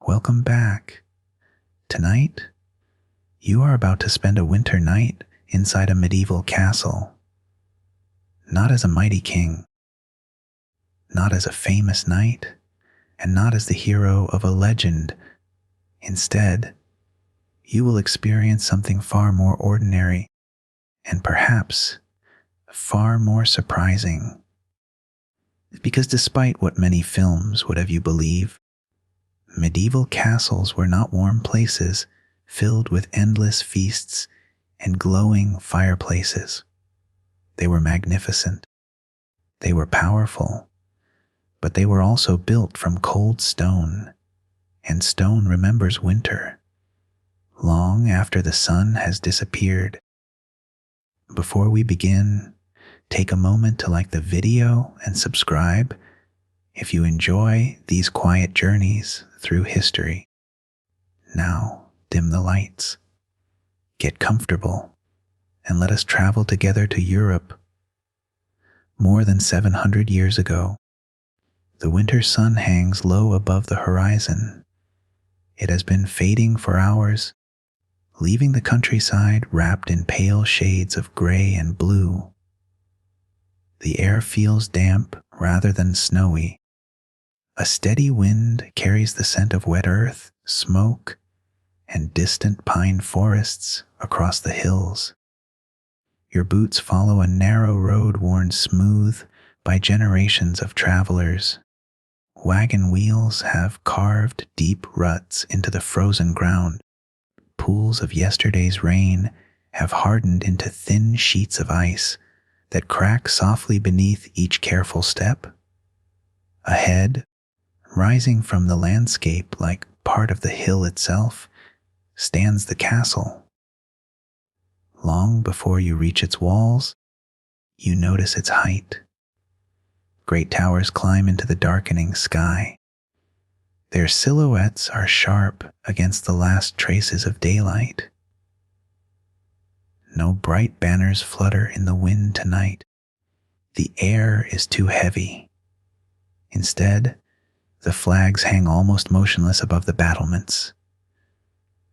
Welcome back. Tonight, you are about to spend a winter night inside a medieval castle. Not as a mighty king, not as a famous knight, and not as the hero of a legend. Instead, you will experience something far more ordinary and perhaps far more surprising. Because despite what many films would have you believe, medieval castles were not warm places filled with endless feasts and glowing fireplaces. They were magnificent. They were powerful, but they were also built from cold stone, and stone remembers winter, long after the sun has disappeared. Before we begin, take a moment to like the video and subscribe if you enjoy these quiet journeys through history. Now, dim the lights, get comfortable, and let us travel together to Europe. More than 700 years ago, the winter sun hangs low above the horizon. It has been fading for hours, leaving the countryside wrapped in pale shades of gray and blue. The air feels damp rather than snowy. A steady wind carries the scent of wet earth, smoke, and distant pine forests across the hills. Your boots follow a narrow road worn smooth by generations of travelers. Wagon wheels have carved deep ruts into the frozen ground. Pools of yesterday's rain have hardened into thin sheets of ice that crack softly beneath each careful step. Ahead, rising from the landscape like part of the hill itself, stands the castle. Long before you reach its walls, you notice its height. Great towers climb into the darkening sky. Their silhouettes are sharp against the last traces of daylight. No bright banners flutter in the wind tonight. The air is too heavy. Instead, the flags hang almost motionless above the battlements.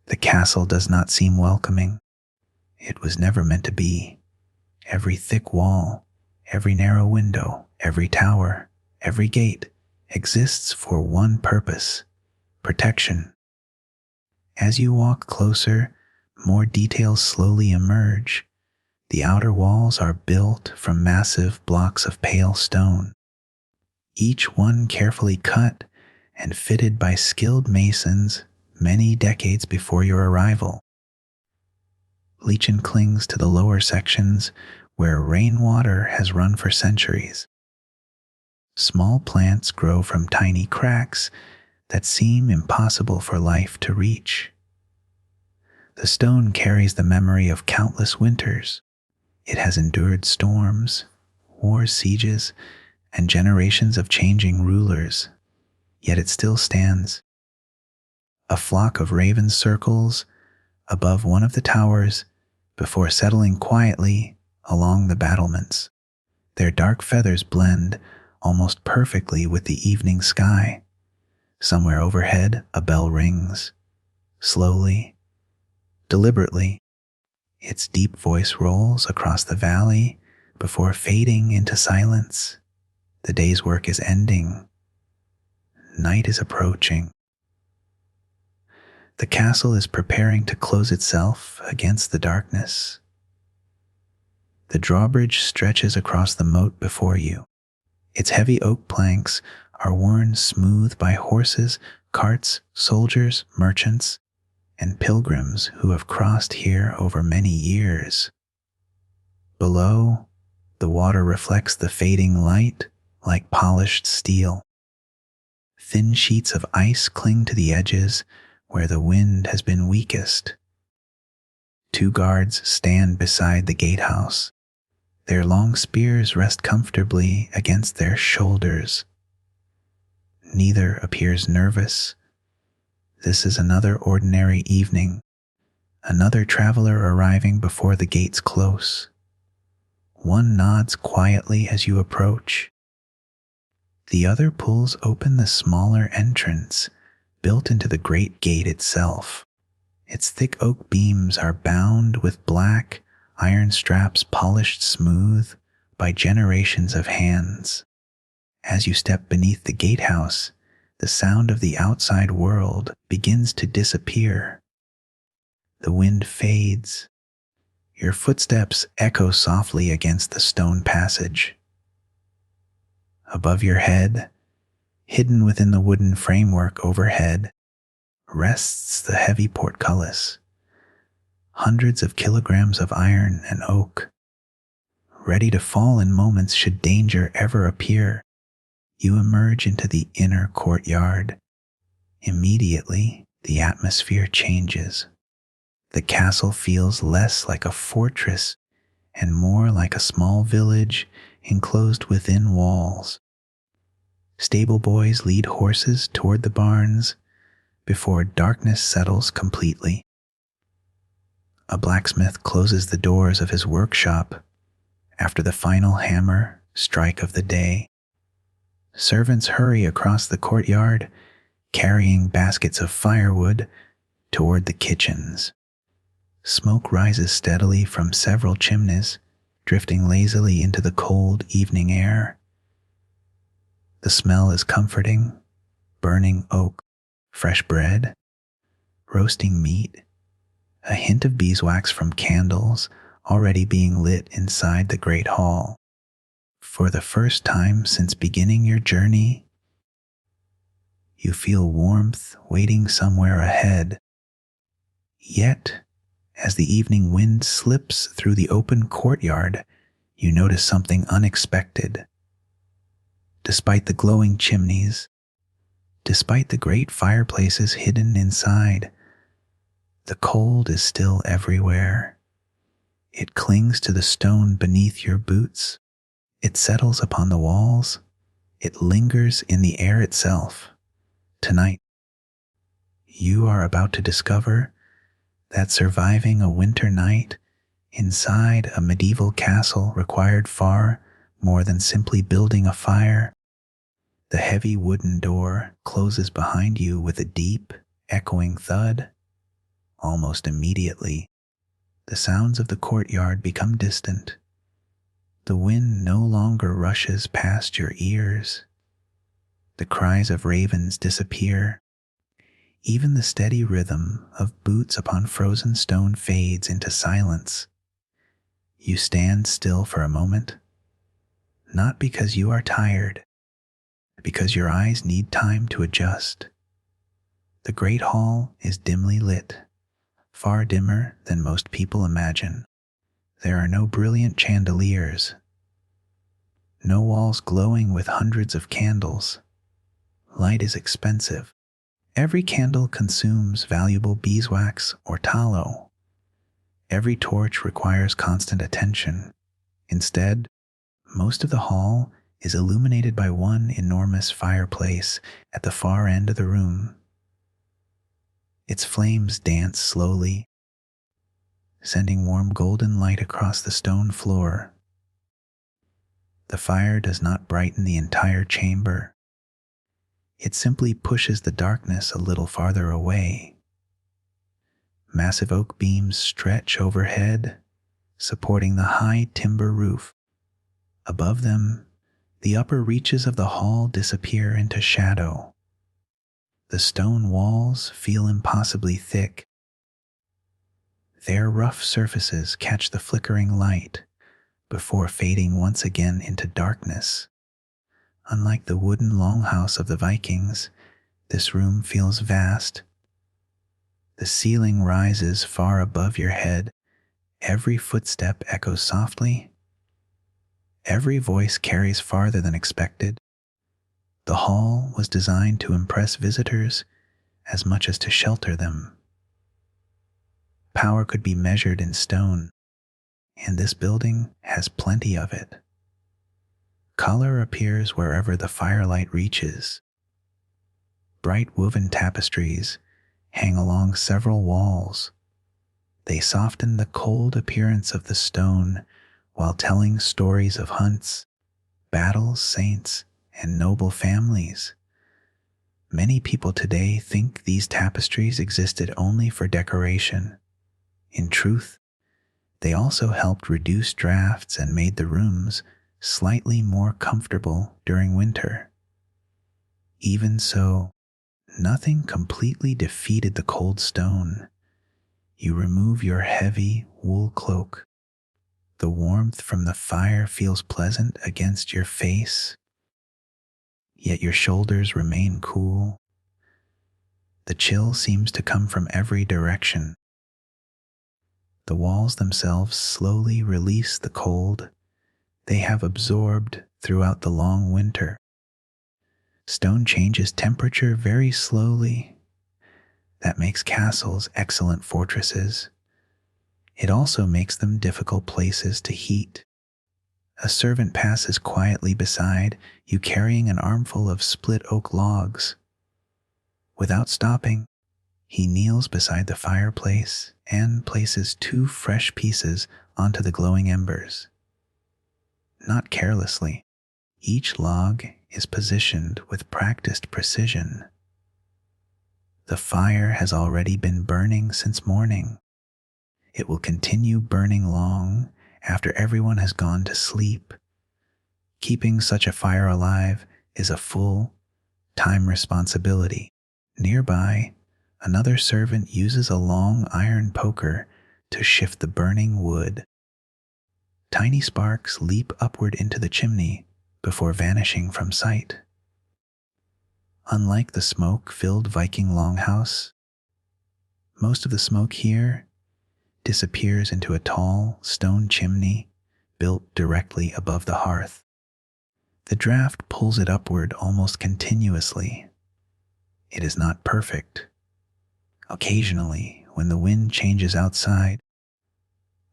The castle does not seem welcoming. It was never meant to be. Every thick wall, every narrow window, every tower, every gate exists for one purpose: protection. As you walk closer, more details slowly emerge. The outer walls are built from massive blocks of pale stone, each one carefully cut and fitted by skilled masons many decades before your arrival. Lichen clings to the lower sections where rainwater has run for centuries. Small plants grow from tiny cracks that seem impossible for life to reach. The stone carries the memory of countless winters. It has endured storms, war sieges, and generations of changing rulers, yet it still stands. A flock of ravens circles above one of the towers before settling quietly along the battlements. Their dark feathers blend almost perfectly with the evening sky. Somewhere overhead, a bell rings. Slowly, deliberately, its deep voice rolls across the valley before fading into silence. The day's work is ending. Night is approaching. The castle is preparing to close itself against the darkness. The drawbridge stretches across the moat before you. Its heavy oak planks are worn smooth by horses, carts, soldiers, merchants, and pilgrims who have crossed here over many years. Below, the water reflects the fading light like polished steel. Thin sheets of ice cling to the edges where the wind has been weakest. Two guards stand beside the gatehouse. Their long spears rest comfortably against their shoulders. Neither appears nervous. This is another ordinary evening, another traveler arriving before the gates close. One nods quietly as you approach. The other pulls open the smaller entrance, built into the great gate itself. Its thick oak beams are bound with black iron straps polished smooth by generations of hands. As you step beneath the gatehouse, the sound of the outside world begins to disappear. The wind fades. Your footsteps echo softly against the stone passage. Above your head, hidden within the wooden framework overhead, rests the heavy portcullis, hundreds of kilograms of iron and oak, ready to fall in moments should danger ever appear. You emerge into the inner courtyard. Immediately, the atmosphere changes. The castle feels less like a fortress and more like a small village enclosed within walls. Stable boys lead horses toward the barns before darkness settles completely. A blacksmith closes the doors of his workshop after the final hammer strike of the day. Servants hurry across the courtyard, carrying baskets of firewood toward the kitchens. Smoke rises steadily from several chimneys, drifting lazily into the cold evening air. The smell is comforting: burning oak, fresh bread, roasting meat, a hint of beeswax from candles already being lit inside the great hall. For the first time since beginning your journey, you feel warmth waiting somewhere ahead. Yet, as the evening wind slips through the open courtyard, you notice something unexpected. Despite the glowing chimneys, despite the great fireplaces hidden inside, the cold is still everywhere. It clings to the stone beneath your boots. It settles upon the walls. It lingers in the air itself. Tonight, you are about to discover that surviving a winter night inside a medieval castle required far more than simply building a fire. The heavy wooden door closes behind you with a deep, echoing thud. Almost immediately, the sounds of the courtyard become distant. The wind no longer rushes past your ears. The cries of ravens disappear. Even the steady rhythm of boots upon frozen stone fades into silence. You stand still for a moment, not because you are tired, but because your eyes need time to adjust. The great hall is dimly lit, far dimmer than most people imagine. There are no brilliant chandeliers, no walls glowing with hundreds of candles. Light is expensive. Every candle consumes valuable beeswax or tallow. Every torch requires constant attention. Instead, most of the hall is illuminated by one enormous fireplace at the far end of the room. Its flames dance slowly, sending warm golden light across the stone floor. The fire does not brighten the entire chamber. It simply pushes the darkness a little farther away. Massive oak beams stretch overhead, supporting the high timber roof. Above them, the upper reaches of the hall disappear into shadow. The stone walls feel impossibly thick. Their rough surfaces catch the flickering light before fading once again into darkness. Unlike the wooden longhouse of the Vikings, this room feels vast. The ceiling rises far above your head. Every footstep echoes softly. Every voice carries farther than expected. The hall was designed to impress visitors as much as to shelter them. Power could be measured in stone, and this building has plenty of it. Color appears wherever the firelight reaches. Bright woven tapestries hang along several walls. They soften the cold appearance of the stone while telling stories of hunts, battles, saints, and noble families. Many people today think these tapestries existed only for decoration. In truth, they also helped reduce drafts and made the rooms slightly more comfortable during winter. Even so, nothing completely defeated the cold stone. You remove your heavy wool cloak. The warmth from the fire feels pleasant against your face, yet your shoulders remain cool. The chill seems to come from every direction. The walls themselves slowly release the cold they have absorbed throughout the long winter. Stone changes temperature very slowly. That makes castles excellent fortresses. It also makes them difficult places to heat. A servant passes quietly beside you carrying an armful of split oak logs. Without stopping, he kneels beside the fireplace and places 2 fresh pieces onto the glowing embers. Not carelessly, each log is positioned with practiced precision. The fire has already been burning since morning. It will continue burning long after everyone has gone to sleep. Keeping such a fire alive is a full-time responsibility. Nearby, another servant uses a long iron poker to shift the burning wood. Tiny sparks leap upward into the chimney before vanishing from sight. Unlike the smoke-filled Viking longhouse, most of the smoke here disappears into a tall stone chimney built directly above the hearth. The draft pulls it upward almost continuously. It is not perfect. Occasionally, when the wind changes outside,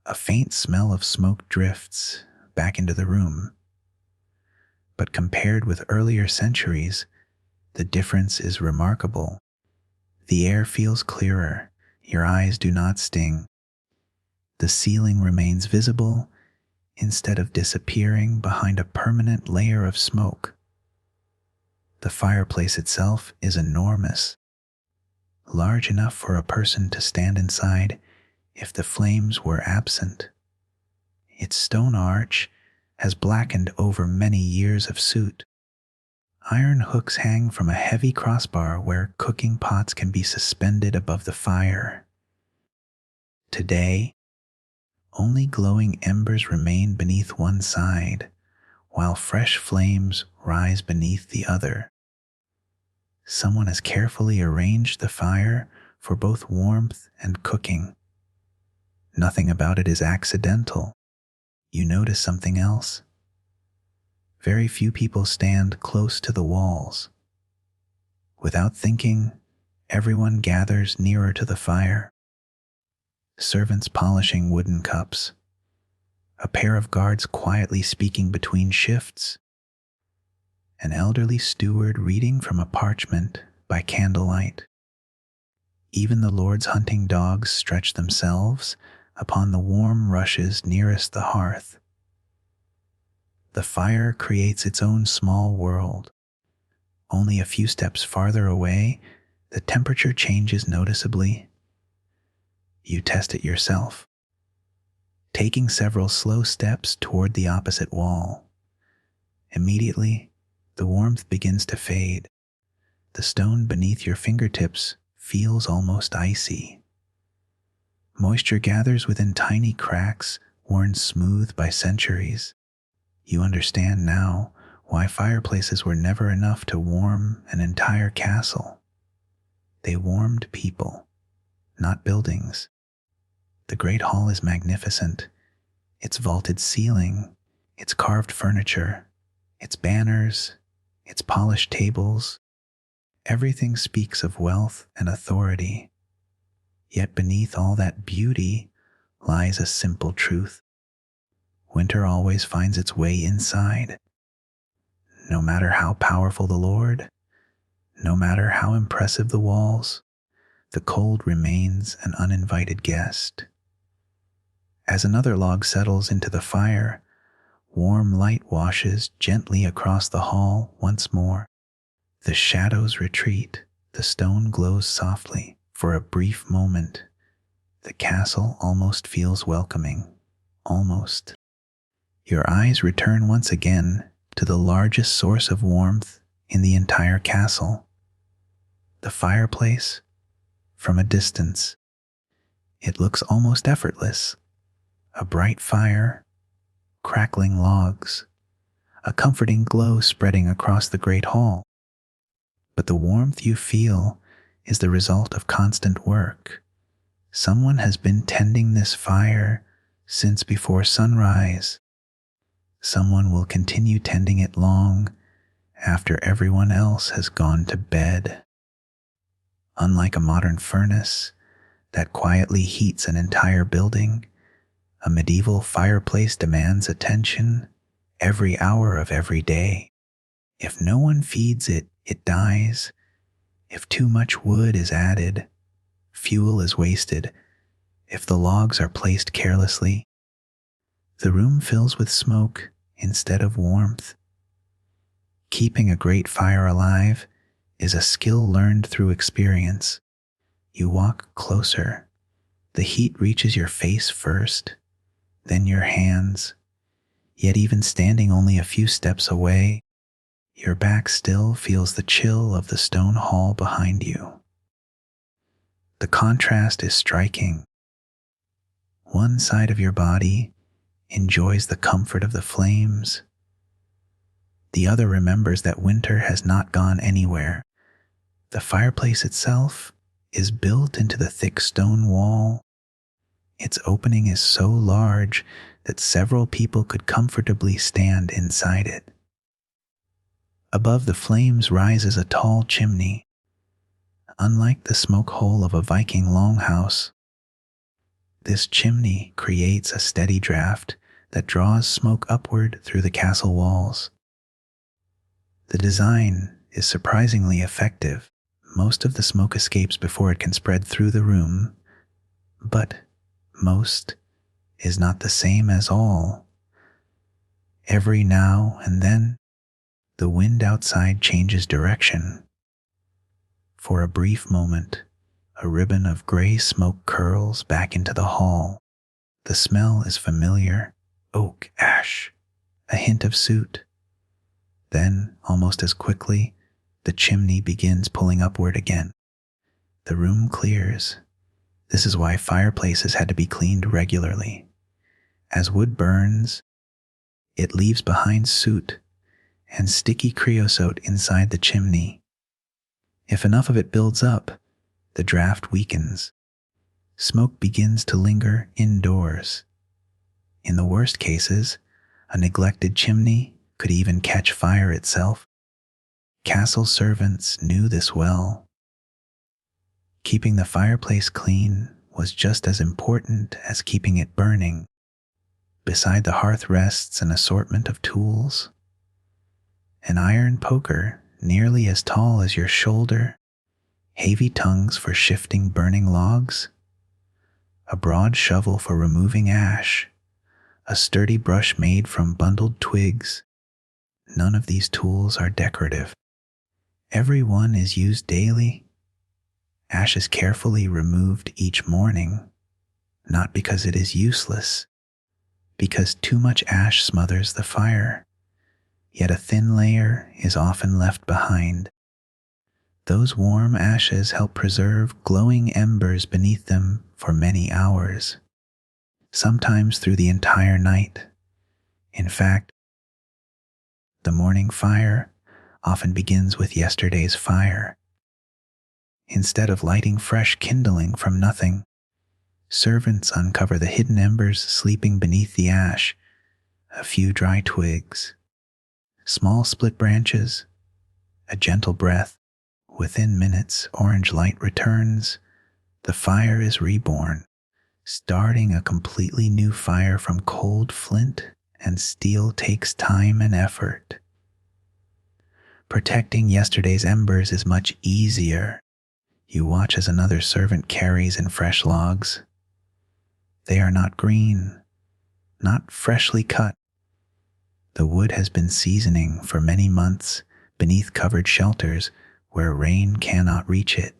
a faint smell of smoke drifts back into the room. But compared with earlier centuries, the difference is remarkable. The air feels clearer, your eyes do not sting. The ceiling remains visible instead of disappearing behind a permanent layer of smoke. The fireplace itself is enormous, large enough for a person to stand inside if the flames were absent. Its stone arch has blackened over many years of soot. Iron hooks hang from a heavy crossbar where cooking pots can be suspended above the fire. Today, only glowing embers remain beneath one side, while fresh flames rise beneath the other. Someone has carefully arranged the fire for both warmth and cooking. Nothing about it is accidental. You notice something else. Very few people stand close to the walls. Without thinking, everyone gathers nearer to the fire. Servants polishing wooden cups. A pair of guards quietly speaking between shifts. An elderly steward reading from a parchment by candlelight. Even the Lord's hunting dogs stretch themselves upon the warm rushes nearest the hearth. The fire creates its own small world. Only a few steps farther away, the temperature changes noticeably. You test it yourself, taking several slow steps toward the opposite wall. Immediately, the warmth begins to fade. The stone beneath your fingertips feels almost icy. Moisture gathers within tiny cracks worn smooth by centuries. You understand now why fireplaces were never enough to warm an entire castle. They warmed people, not buildings. The great hall is magnificent. Its vaulted ceiling, its carved furniture, its banners, its polished tables, everything speaks of wealth and authority. Yet beneath all that beauty lies a simple truth. Winter always finds its way inside. No matter how powerful the Lord, no matter how impressive the walls, the cold remains an uninvited guest. As another log settles into the fire, warm light washes gently across the hall once more. The shadows retreat, the stone glows softly. For a brief moment, the castle almost feels welcoming. Almost. Your eyes return once again to the largest source of warmth in the entire castle. The fireplace. From a distance, it looks almost effortless. A bright fire, crackling logs, a comforting glow spreading across the great hall. But the warmth you feel is the result of constant work. Someone has been tending this fire since before sunrise. Someone will continue tending it long after everyone else has gone to bed. Unlike a modern furnace that quietly heats an entire building, a medieval fireplace demands attention every hour of every day. If no one feeds it, it dies. If too much wood is added, fuel is wasted. If the logs are placed carelessly, the room fills with smoke instead of warmth. Keeping a great fire alive is a skill learned through experience. You walk closer. The heat reaches your face first, then your hands. Yet even standing only a few steps away, your back still feels the chill of the stone hall behind you. The contrast is striking. One side of your body enjoys the comfort of the flames. The other remembers that winter has not gone anywhere. The fireplace itself is built into the thick stone wall. Its opening is so large that several people could comfortably stand inside it. Above the flames rises a tall chimney. Unlike the smoke hole of a Viking longhouse, this chimney creates a steady draft that draws smoke upward through the castle walls. The design is surprisingly effective. Most of the smoke escapes before it can spread through the room, but most is not the same as all. Every now and then, the wind outside changes direction. For a brief moment, a ribbon of gray smoke curls back into the hall. The smell is familiar: oak, ash, a hint of soot. Then, almost as quickly, the chimney begins pulling upward again. The room clears. This is why fireplaces had to be cleaned regularly. As wood burns, it leaves behind soot and sticky creosote inside the chimney. If enough of it builds up, the draft weakens. Smoke begins to linger indoors. In the worst cases, a neglected chimney could even catch fire itself. Castle servants knew this well. Keeping the fireplace clean was just as important as keeping it burning. Beside the hearth rests an assortment of tools. An iron poker nearly as tall as your shoulder, heavy tongues for shifting burning logs, a broad shovel for removing ash, a sturdy brush made from bundled twigs. None of these tools are decorative. Every one is used daily. Ash is carefully removed each morning, not because it is useless, because too much ash smothers the fire, yet a thin layer is often left behind. Those warm ashes help preserve glowing embers beneath them for many hours, sometimes through the entire night. In fact, the morning fire often begins with yesterday's fire. Instead of lighting fresh kindling from nothing, servants uncover the hidden embers sleeping beneath the ash: a few dry twigs, small split branches, a gentle breath. Within minutes, orange light returns. The fire is reborn, starting a completely new fire from cold flint and steel takes time and effort. Protecting yesterday's embers is much easier. You watch as another servant carries in fresh logs. They are not green, not freshly cut. The wood has been seasoning for many months beneath covered shelters where rain cannot reach it.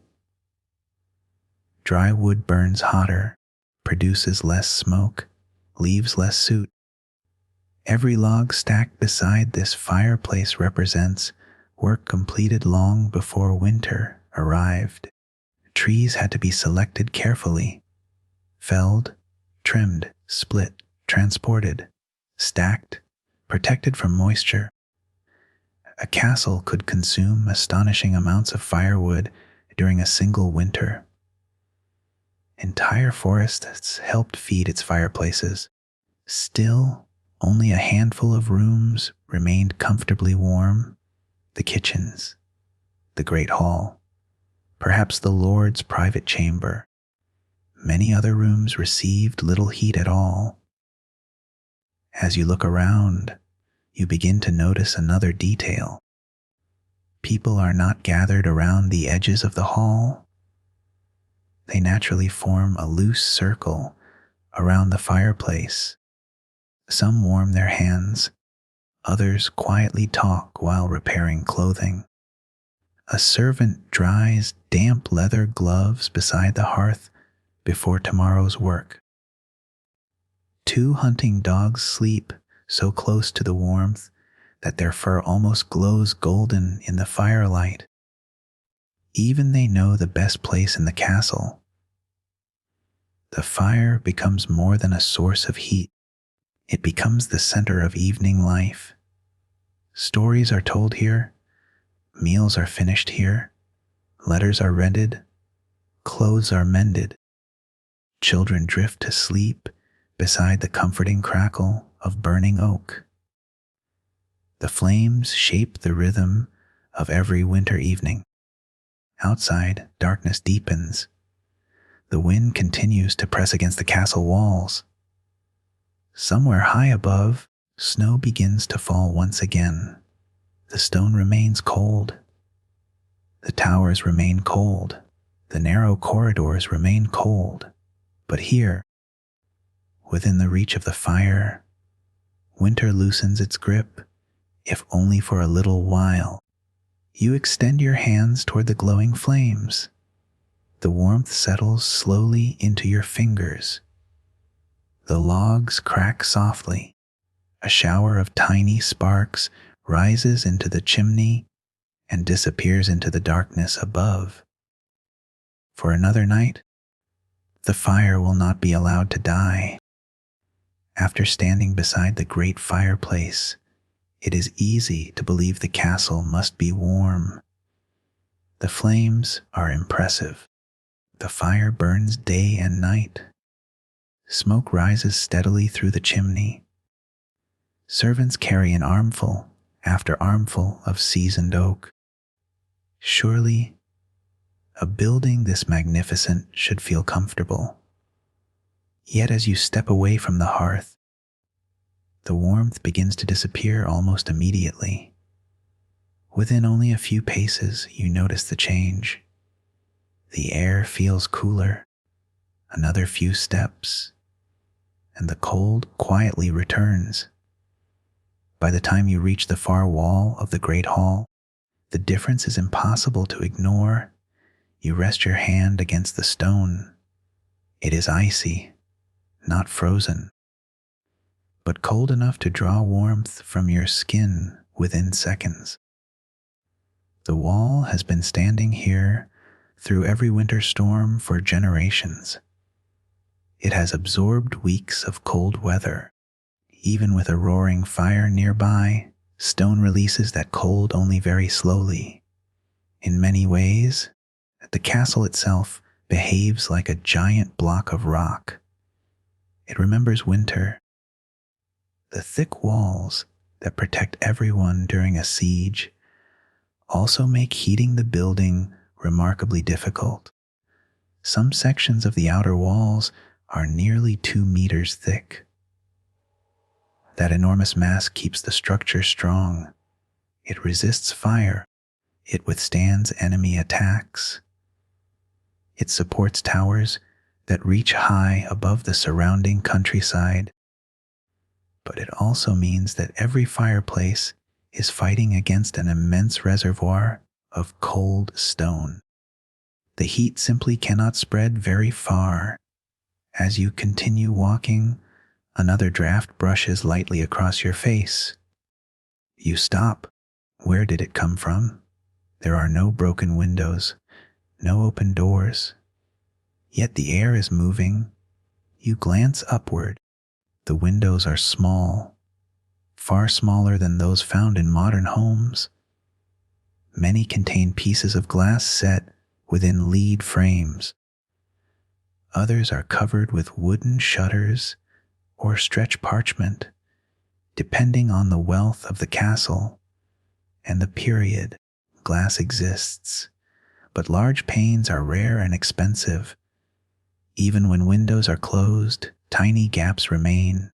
Dry wood burns hotter, produces less smoke, leaves less soot. Every log stacked beside this fireplace represents work completed long before winter arrived. Trees had to be selected carefully, felled, trimmed, split, transported, stacked, protected from moisture. A castle could consume astonishing amounts of firewood during a single winter. Entire forests helped feed its fireplaces. Still, only a handful of rooms remained comfortably warm: the kitchens, the great hall, perhaps the Lord's private chamber. Many other rooms received little heat at all. As you look around, you begin to notice another detail. People are not gathered around the edges of the hall. They naturally form a loose circle around the fireplace. Some warm their hands, others quietly talk while repairing clothing. A servant dries damp leather gloves beside the hearth before tomorrow's work. 2 hunting dogs sleep so close to the warmth that their fur almost glows golden in the firelight. Even they know the best place in the castle. The fire becomes more than a source of heat. It becomes the center of evening life. Stories are told here, meals are finished here, letters are read, clothes are mended. Children drift to sleep beside the comforting crackle of burning oak. The flames shape the rhythm of every winter evening. Outside, darkness deepens. The wind continues to press against the castle walls. Somewhere high above, snow begins to fall once again. The stone remains cold. The towers remain cold. The narrow corridors remain cold. But here, within the reach of the fire, winter loosens its grip, if only for a little while. You extend your hands toward the glowing flames. The warmth settles slowly into your fingers. The logs crack softly. A shower of tiny sparks rises into the chimney and disappears into the darkness above. For another night, the fire will not be allowed to die. After standing beside the great fireplace, it is easy to believe the castle must be warm. The flames are impressive. The fire burns day and night. Smoke rises steadily through the chimney. Servants carry an armful after armful of seasoned oak. Surely, a building this magnificent should feel comfortable. Yet as you step away from the hearth, the warmth begins to disappear almost immediately. Within only a few paces, you notice the change. The air feels cooler. Another few steps, and the cold quietly returns. By the time you reach the far wall of the great hall, the difference is impossible to ignore. You rest your hand against the stone. It is icy, not frozen, but cold enough to draw warmth from your skin within seconds. The wall has been standing here through every winter storm for generations. It has absorbed weeks of cold weather. Even with a roaring fire nearby, stone releases that cold only very slowly. In many ways, the castle itself behaves like a giant block of rock. It remembers winter. The thick walls that protect everyone during a siege also make heating the building remarkably difficult. Some sections of the outer walls are nearly 2 meters thick. That enormous mass keeps the structure strong. It resists fire. It withstands enemy attacks. It supports towers that reach high above the surrounding countryside. But it also means that every fireplace is fighting against an immense reservoir of cold stone. The heat simply cannot spread very far. As you continue walking, another draft brushes lightly across your face. You stop. Where did it come from? There are no broken windows, no open doors. Yet the air is moving. You glance upward. The windows are small, far smaller than those found in modern homes. Many contain pieces of glass set within lead frames. Others are covered with wooden shutters or stretch parchment, depending on the wealth of the castle and the period. Glass exists, but large panes are rare and expensive. Even when windows are closed, tiny gaps remain,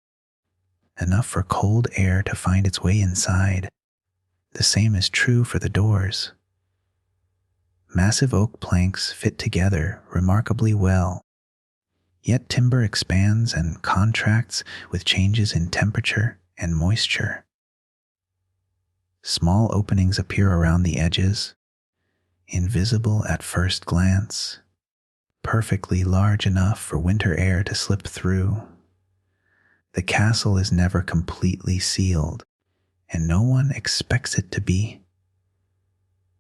enough for cold air to find its way inside. The same is true for the doors. Massive oak planks fit together remarkably well, yet timber expands and contracts with changes in temperature and moisture. Small openings appear around the edges, invisible at first glance, perfectly large enough for winter air to slip through. The castle is never completely sealed, and no one expects it to be.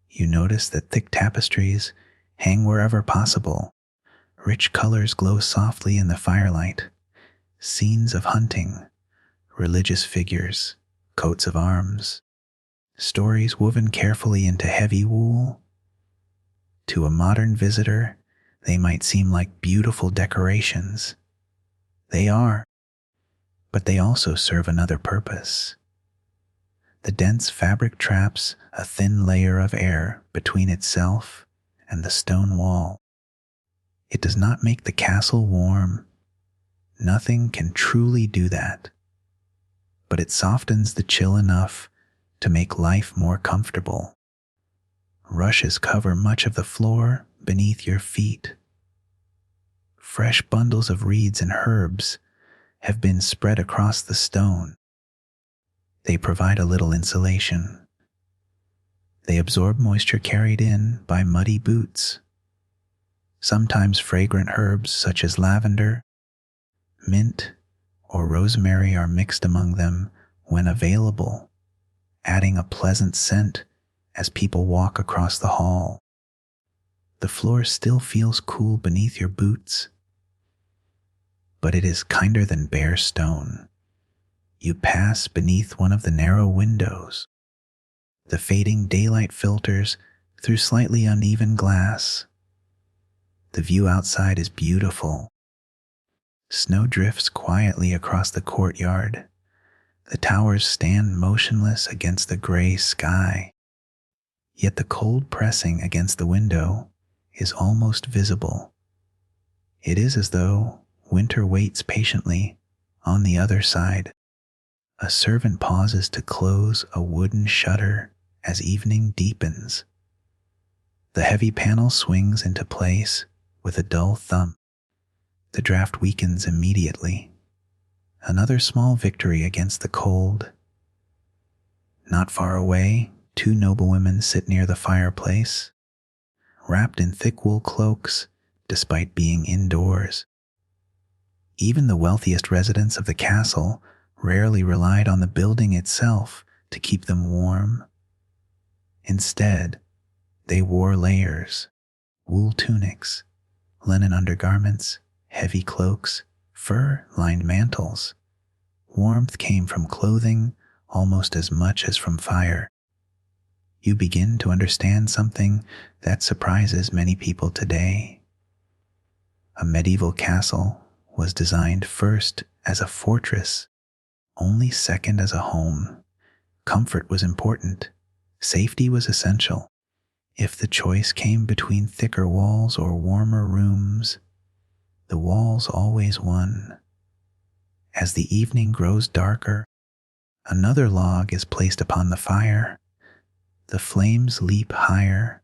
You notice that thick tapestries hang wherever possible. Rich colors glow softly in the firelight. Scenes of hunting, religious figures, coats of arms, stories woven carefully into heavy wool. To a modern visitor, they might seem like beautiful decorations. They are, but they also serve another purpose. The dense fabric traps a thin layer of air between itself and the stone wall. It does not make the castle warm. Nothing can truly do that. But it softens the chill enough to make life more comfortable. Rushes cover much of the floor beneath your feet. Fresh bundles of reeds and herbs have been spread across the stone. They provide a little insulation. They absorb moisture carried in by muddy boots. Sometimes fragrant herbs such as lavender, mint, or rosemary are mixed among them when available, adding a pleasant scent as people walk across the hall. The floor still feels cool beneath your boots, but it is kinder than bare stone. You pass beneath one of the narrow windows. The fading daylight filters through slightly uneven glass. The view outside is beautiful. Snow drifts quietly across the courtyard. The towers stand motionless against the gray sky. Yet the cold pressing against the window is almost visible. It is as though winter waits patiently on the other side. A servant pauses to close a wooden shutter as evening deepens. The heavy panel swings into place with a dull thump. The draft weakens immediately. Another small victory against the cold. Not far away, two noblewomen sit near the fireplace, wrapped in thick wool cloaks despite being indoors. Even the wealthiest residents of the castle rarely relied on the building itself to keep them warm. Instead, they wore layers, wool tunics, linen undergarments, heavy cloaks, fur-lined mantles. Warmth came from clothing almost as much as from fire. You begin to understand something that surprises many people today. A medieval castle was designed first as a fortress, only second as a home. Comfort was important. Safety was essential. If the choice came between thicker walls or warmer rooms, the walls always won. As the evening grows darker, another log is placed upon the fire. The flames leap higher.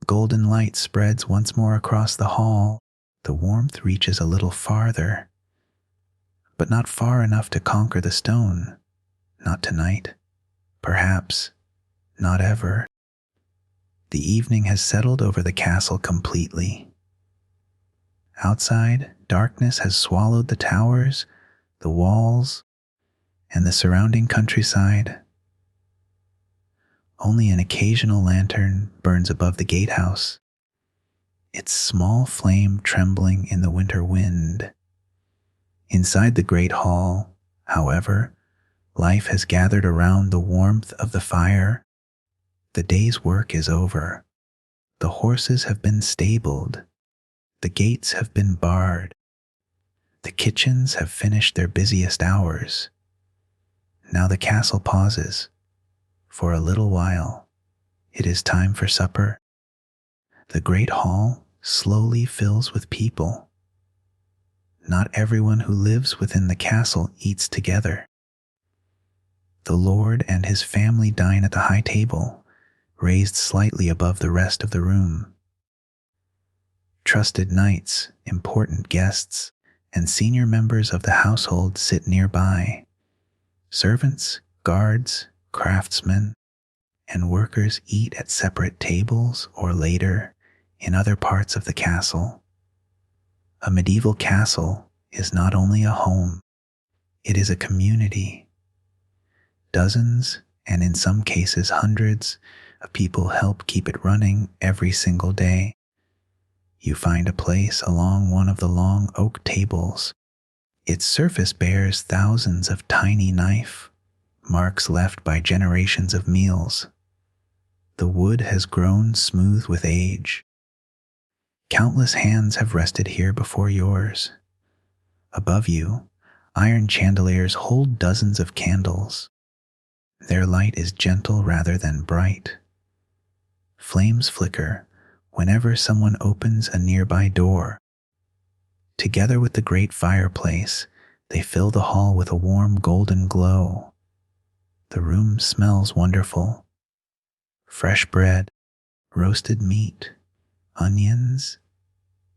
Golden light spreads once more across the hall. The warmth reaches a little farther, but not far enough to conquer the stone. Not tonight. Perhaps not ever. The evening has settled over the castle completely. Outside, darkness has swallowed the towers, the walls, and the surrounding countryside. Only an occasional lantern burns above the gatehouse, its small flame trembling in the winter wind. Inside the great hall, however, life has gathered around the warmth of the fire. The day's work is over. The horses have been stabled. The gates have been barred. The kitchens have finished their busiest hours. Now the castle pauses. For a little while, it is time for supper. The great hall slowly fills with people. Not everyone who lives within the castle eats together. The lord and his family dine at the high table, raised slightly above the rest of the room. Trusted knights, important guests, and senior members of the household sit nearby. Servants, guards, craftsmen, and workers eat at separate tables or later in other parts of the castle. A medieval castle is not only a home, it is a community. Dozens, and in some cases hundreds, of people help keep it running every single day. You find a place along one of the long oak tables. Its surface bears thousands of tiny knife marks left by generations of meals. The wood has grown smooth with age. Countless hands have rested here before yours. Above you, iron chandeliers hold dozens of candles. Their light is gentle rather than bright. Flames flicker whenever someone opens a nearby door. Together with the great fireplace, they fill the hall with a warm golden glow. The room smells wonderful. Fresh bread, roasted meat, onions,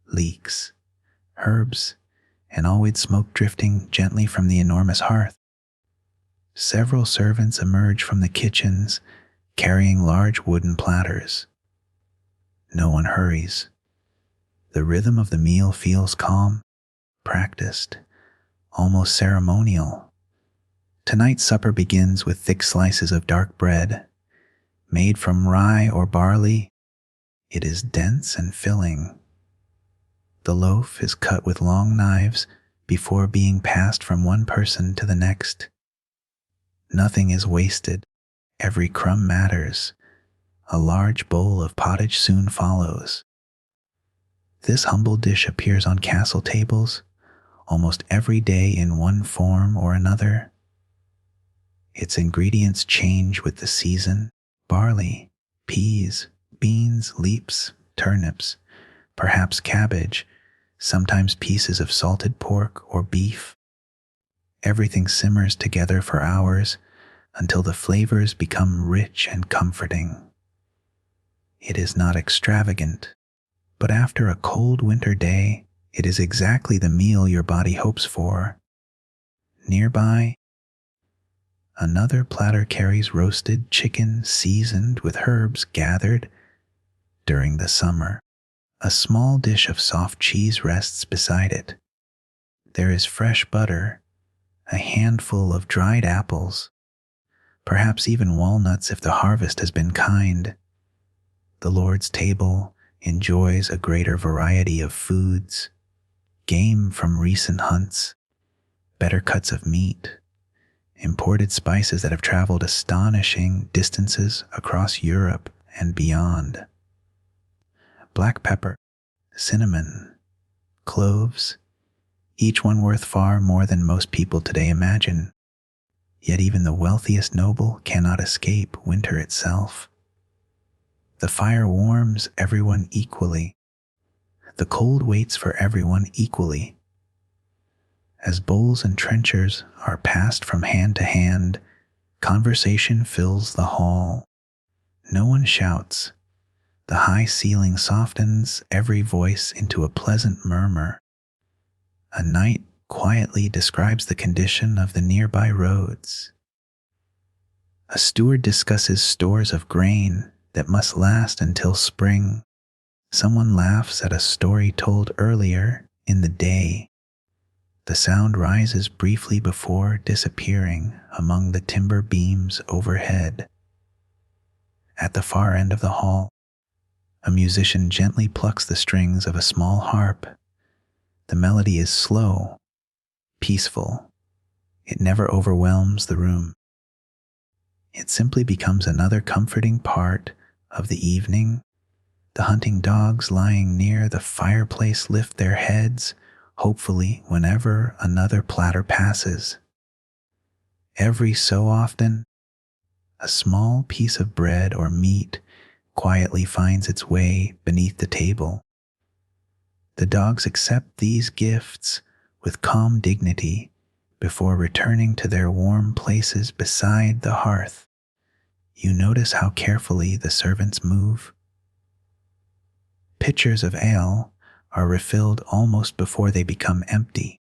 leeks, herbs, and always smoke drifting gently from the enormous hearth. Several servants emerge from the kitchens, carrying large wooden platters. No one hurries. The rhythm of the meal feels calm, practiced, almost ceremonial. Tonight's supper begins with thick slices of dark bread. Made from rye or barley, it is dense and filling. The loaf is cut with long knives before being passed from one person to the next. Nothing is wasted. Every crumb matters. A large bowl of pottage soon follows. This humble dish appears on castle tables almost every day in one form or another. Its ingredients change with the season: barley, peas, beans, leeks, turnips, perhaps cabbage, sometimes pieces of salted pork or beef. Everything simmers together for hours until the flavors become rich and comforting. It is not extravagant, but after a cold winter day, it is exactly the meal your body hopes for. Nearby, another platter carries roasted chicken seasoned with herbs gathered during the summer. A small dish of soft cheese rests beside it. There is fresh butter, a handful of dried apples, perhaps even walnuts if the harvest has been kind. The Lord's table enjoys a greater variety of foods: game from recent hunts, better cuts of meat, imported spices that have traveled astonishing distances across Europe and beyond. Black pepper, cinnamon, cloves, each one worth far more than most people today imagine. Yet even the wealthiest noble cannot escape winter itself. The fire warms everyone equally. The cold waits for everyone equally. As bowls and trenchers are passed from hand to hand, conversation fills the hall. No one shouts. The high ceiling softens every voice into a pleasant murmur. A knight quietly describes the condition of the nearby roads. A steward discusses stores of grain that must last until spring. Someone laughs at a story told earlier in the day. The sound rises briefly before disappearing among the timber beams overhead. At the far end of the hall, a musician gently plucks the strings of a small harp. The melody is slow, peaceful. It never overwhelms the room. It simply becomes another comforting part of the evening. The hunting dogs lying near the fireplace lift their heads, hopefully whenever another platter passes. Every so often, a small piece of bread or meat quietly finds its way beneath the table. The dogs accept these gifts with calm dignity before returning to their warm places beside the hearth. You notice how carefully the servants move. Pitchers of ale are refilled almost before they become empty.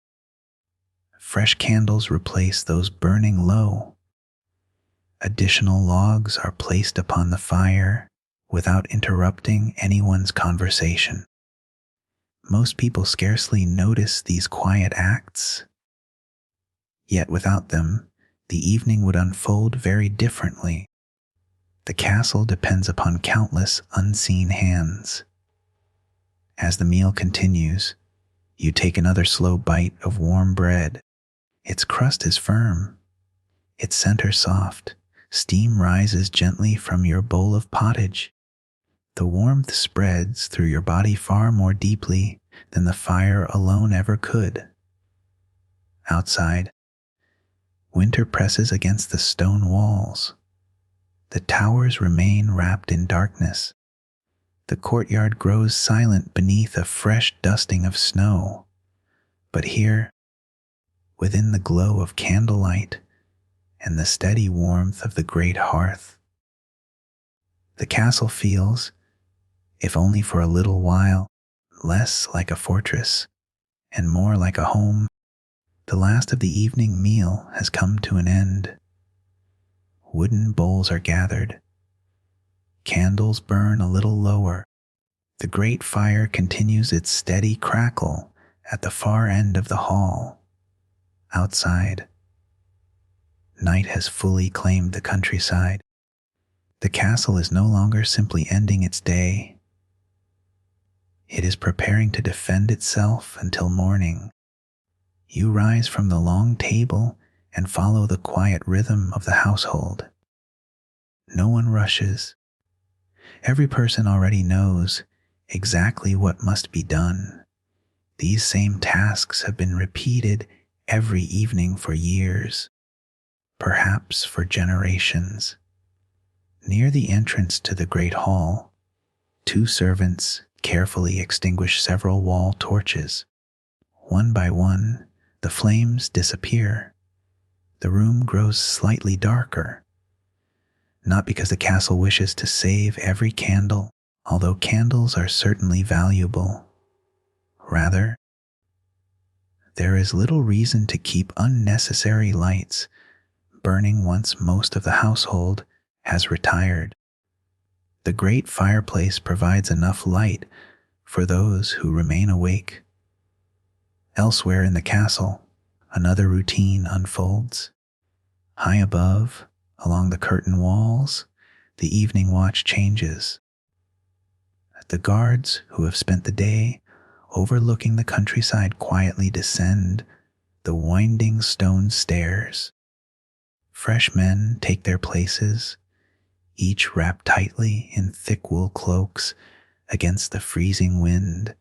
Fresh candles replace those burning low. Additional logs are placed upon the fire without interrupting anyone's conversation. Most people scarcely notice these quiet acts. Yet without them, the evening would unfold very differently. The castle depends upon countless unseen hands. As the meal continues, you take another slow bite of warm bread. Its crust is firm, its center soft. Steam rises gently from your bowl of pottage. The warmth spreads through your body far more deeply than the fire alone ever could. Outside, winter presses against the stone walls. The towers remain wrapped in darkness. The courtyard grows silent beneath a fresh dusting of snow. But here, within the glow of candlelight and the steady warmth of the great hearth, the castle feels, if only for a little while, less like a fortress and more like a home. The last of the evening meal has come to an end. Wooden bowls are gathered. Candles burn a little lower. The great fire continues its steady crackle at the far end of the hall. Outside, night has fully claimed the countryside. The castle is no longer simply ending its day. It is preparing to defend itself until morning. You rise from the long table and follow the quiet rhythm of the household. No one rushes. Every person already knows exactly what must be done. These same tasks have been repeated every evening for years, perhaps for generations. Near the entrance to the great hall, two servants carefully extinguish several wall torches. One by one, the flames disappear. The room grows slightly darker. Not because the castle wishes to save every candle, although candles are certainly valuable. Rather, there is little reason to keep unnecessary lights burning once most of the household has retired. The great fireplace provides enough light for those who remain awake. Elsewhere in the castle, another routine unfolds. High above, along the curtain walls, the evening watch changes. The guards who have spent the day overlooking the countryside quietly descend the winding stone stairs. Fresh men take their places, each wrapped tightly in thick wool cloaks against the freezing wind.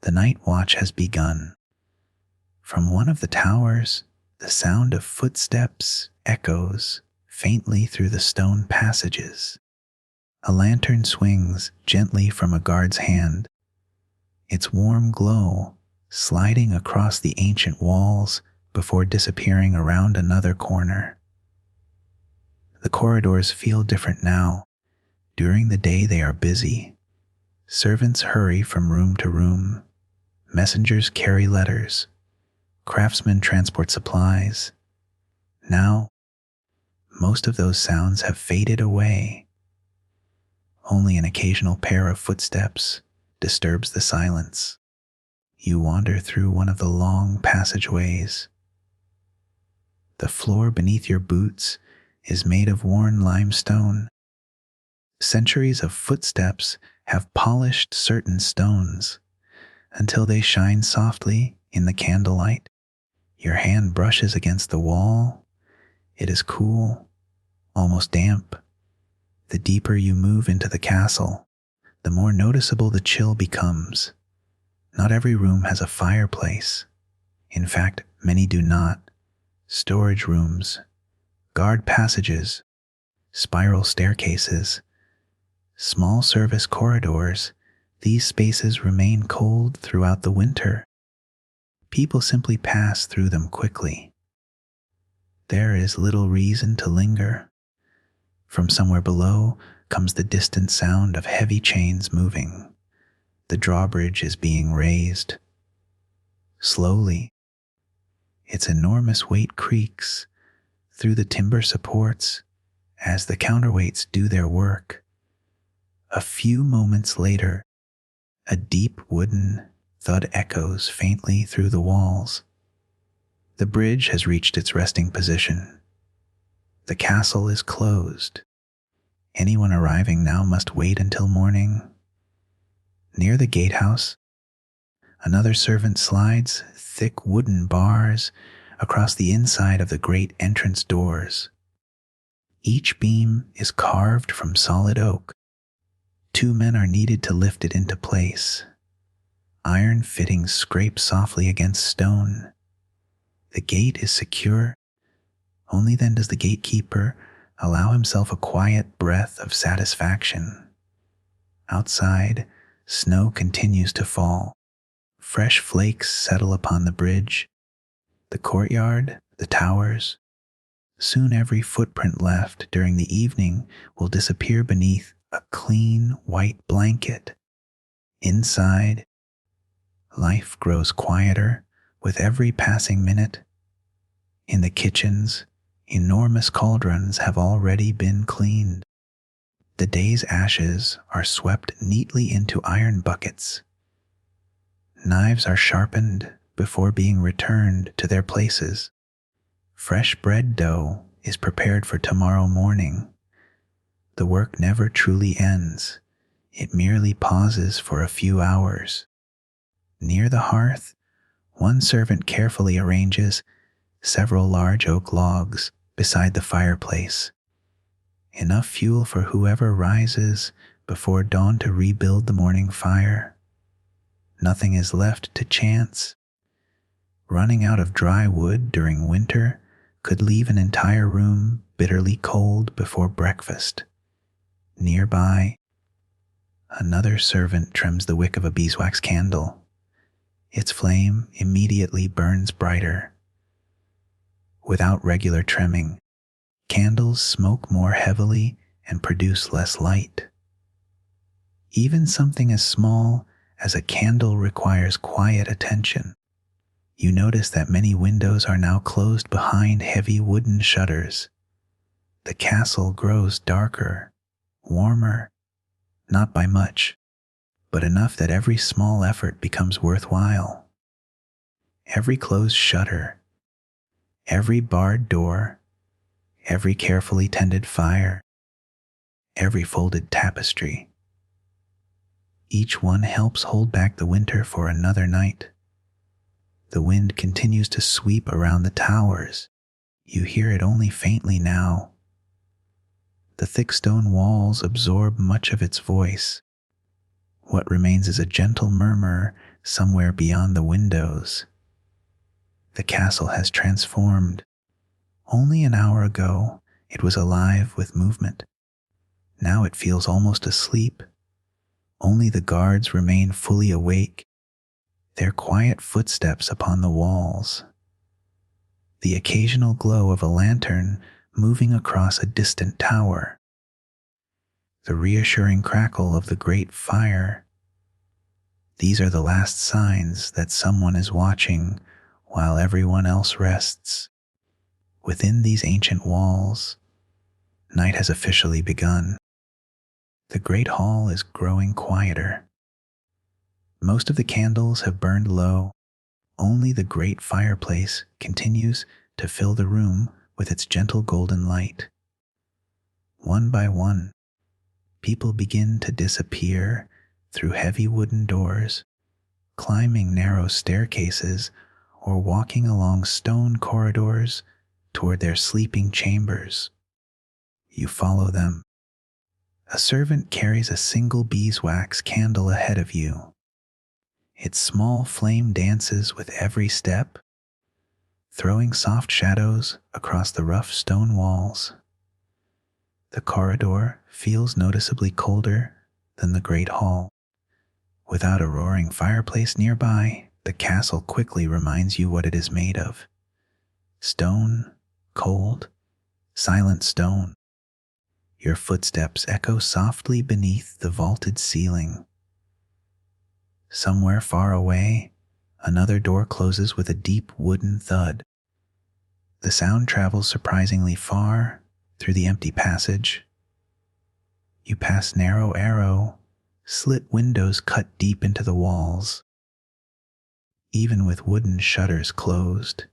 The night watch has begun. From one of the towers, the sound of footsteps echoes faintly through the stone passages. A lantern swings gently from a guard's hand, its warm glow sliding across the ancient walls before disappearing around another corner. The corridors feel different now. During the day they are busy. Servants hurry from room to room. Messengers carry letters. Craftsmen transport supplies. Now, Most of those sounds have faded away. Only an occasional pair of footsteps disturbs the silence. You wander through one of the long passageways. The floor beneath your boots is made of worn limestone. Centuries of footsteps have polished certain stones until they shine softly in the candlelight. Your hand brushes against the wall. It is cool, almost damp. The deeper you move into the castle, the more noticeable the chill becomes. Not every room has a fireplace. In fact, many do not. Storage rooms, guard passages, spiral staircases, small service corridors, these spaces remain cold throughout the winter. People simply pass through them quickly. There is little reason to linger. From somewhere below comes the distant sound of heavy chains moving. The drawbridge is being raised. Slowly, its enormous weight creaks through the timber supports as the counterweights do their work. A few moments later, a deep wooden thud echoes faintly through the walls. The bridge has reached its resting position. The castle is closed. Anyone arriving now must wait until morning. Near the gatehouse, another servant slides thick wooden bars across the inside of the great entrance doors. Each beam is carved from solid oak. 2 men are needed to lift it into place. Iron fittings scrape softly against stone. The gate is secure. Only then does the gatekeeper allow himself a quiet breath of satisfaction. Outside, snow continues to fall. Fresh flakes settle upon the bridge, the courtyard, the towers. Soon every footprint left during the evening will disappear beneath a clean white blanket. Inside, life grows quieter with every passing minute. In the kitchens, enormous cauldrons have already been cleaned. The day's ashes are swept neatly into iron buckets. Knives are sharpened before being returned to their places. Fresh bread dough is prepared for tomorrow morning. The work never truly ends. It merely pauses for a few hours. Near the hearth, one servant carefully arranges several large oak logs beside the fireplace. Enough fuel for whoever rises before dawn to rebuild the morning fire. Nothing is left to chance. Running out of dry wood during winter could leave an entire room bitterly cold before breakfast. Nearby, another servant trims the wick of a beeswax candle. Its flame immediately burns brighter. Without regular trimming, candles smoke more heavily and produce less light. Even something as small as a candle requires quiet attention. You notice that many windows are now closed behind heavy wooden shutters. The castle grows darker, warmer, not by much, but enough that every small effort becomes worthwhile. Every closed shutter, every barred door, every carefully tended fire, every folded tapestry. Each one helps hold back the winter for another night. The wind continues to sweep around the towers. You hear it only faintly now. The thick stone walls absorb much of its voice. What remains is a gentle murmur somewhere beyond the windows. The castle has transformed. Only an hour ago, it was alive with movement. Now it feels almost asleep. Only the guards remain fully awake, their quiet footsteps upon the walls. The occasional glow of a lantern moving across a distant tower. The reassuring crackle of the great fire. These are the last signs that someone is watching while everyone else rests. Within these ancient walls, Night has officially begun. The great hall is growing quieter. Most of the candles have burned low. Only the great fireplace continues to fill the room with its gentle golden light. One by one, people begin to disappear through heavy wooden doors, climbing narrow staircases, or walking along stone corridors toward their sleeping chambers. You follow them. A servant carries a single beeswax candle ahead of you. Its small flame dances with every step, throwing soft shadows across the rough stone walls. The corridor feels noticeably colder than the great hall. Without a roaring fireplace nearby, the castle quickly reminds you what it is made of. Stone, cold, silent stone. Your footsteps echo softly beneath the vaulted ceiling. Somewhere far away, another door closes with a deep wooden thud. The sound travels surprisingly far through the empty passage. You pass narrow arrow, slit windows cut deep into the walls. Even with wooden shutters closed,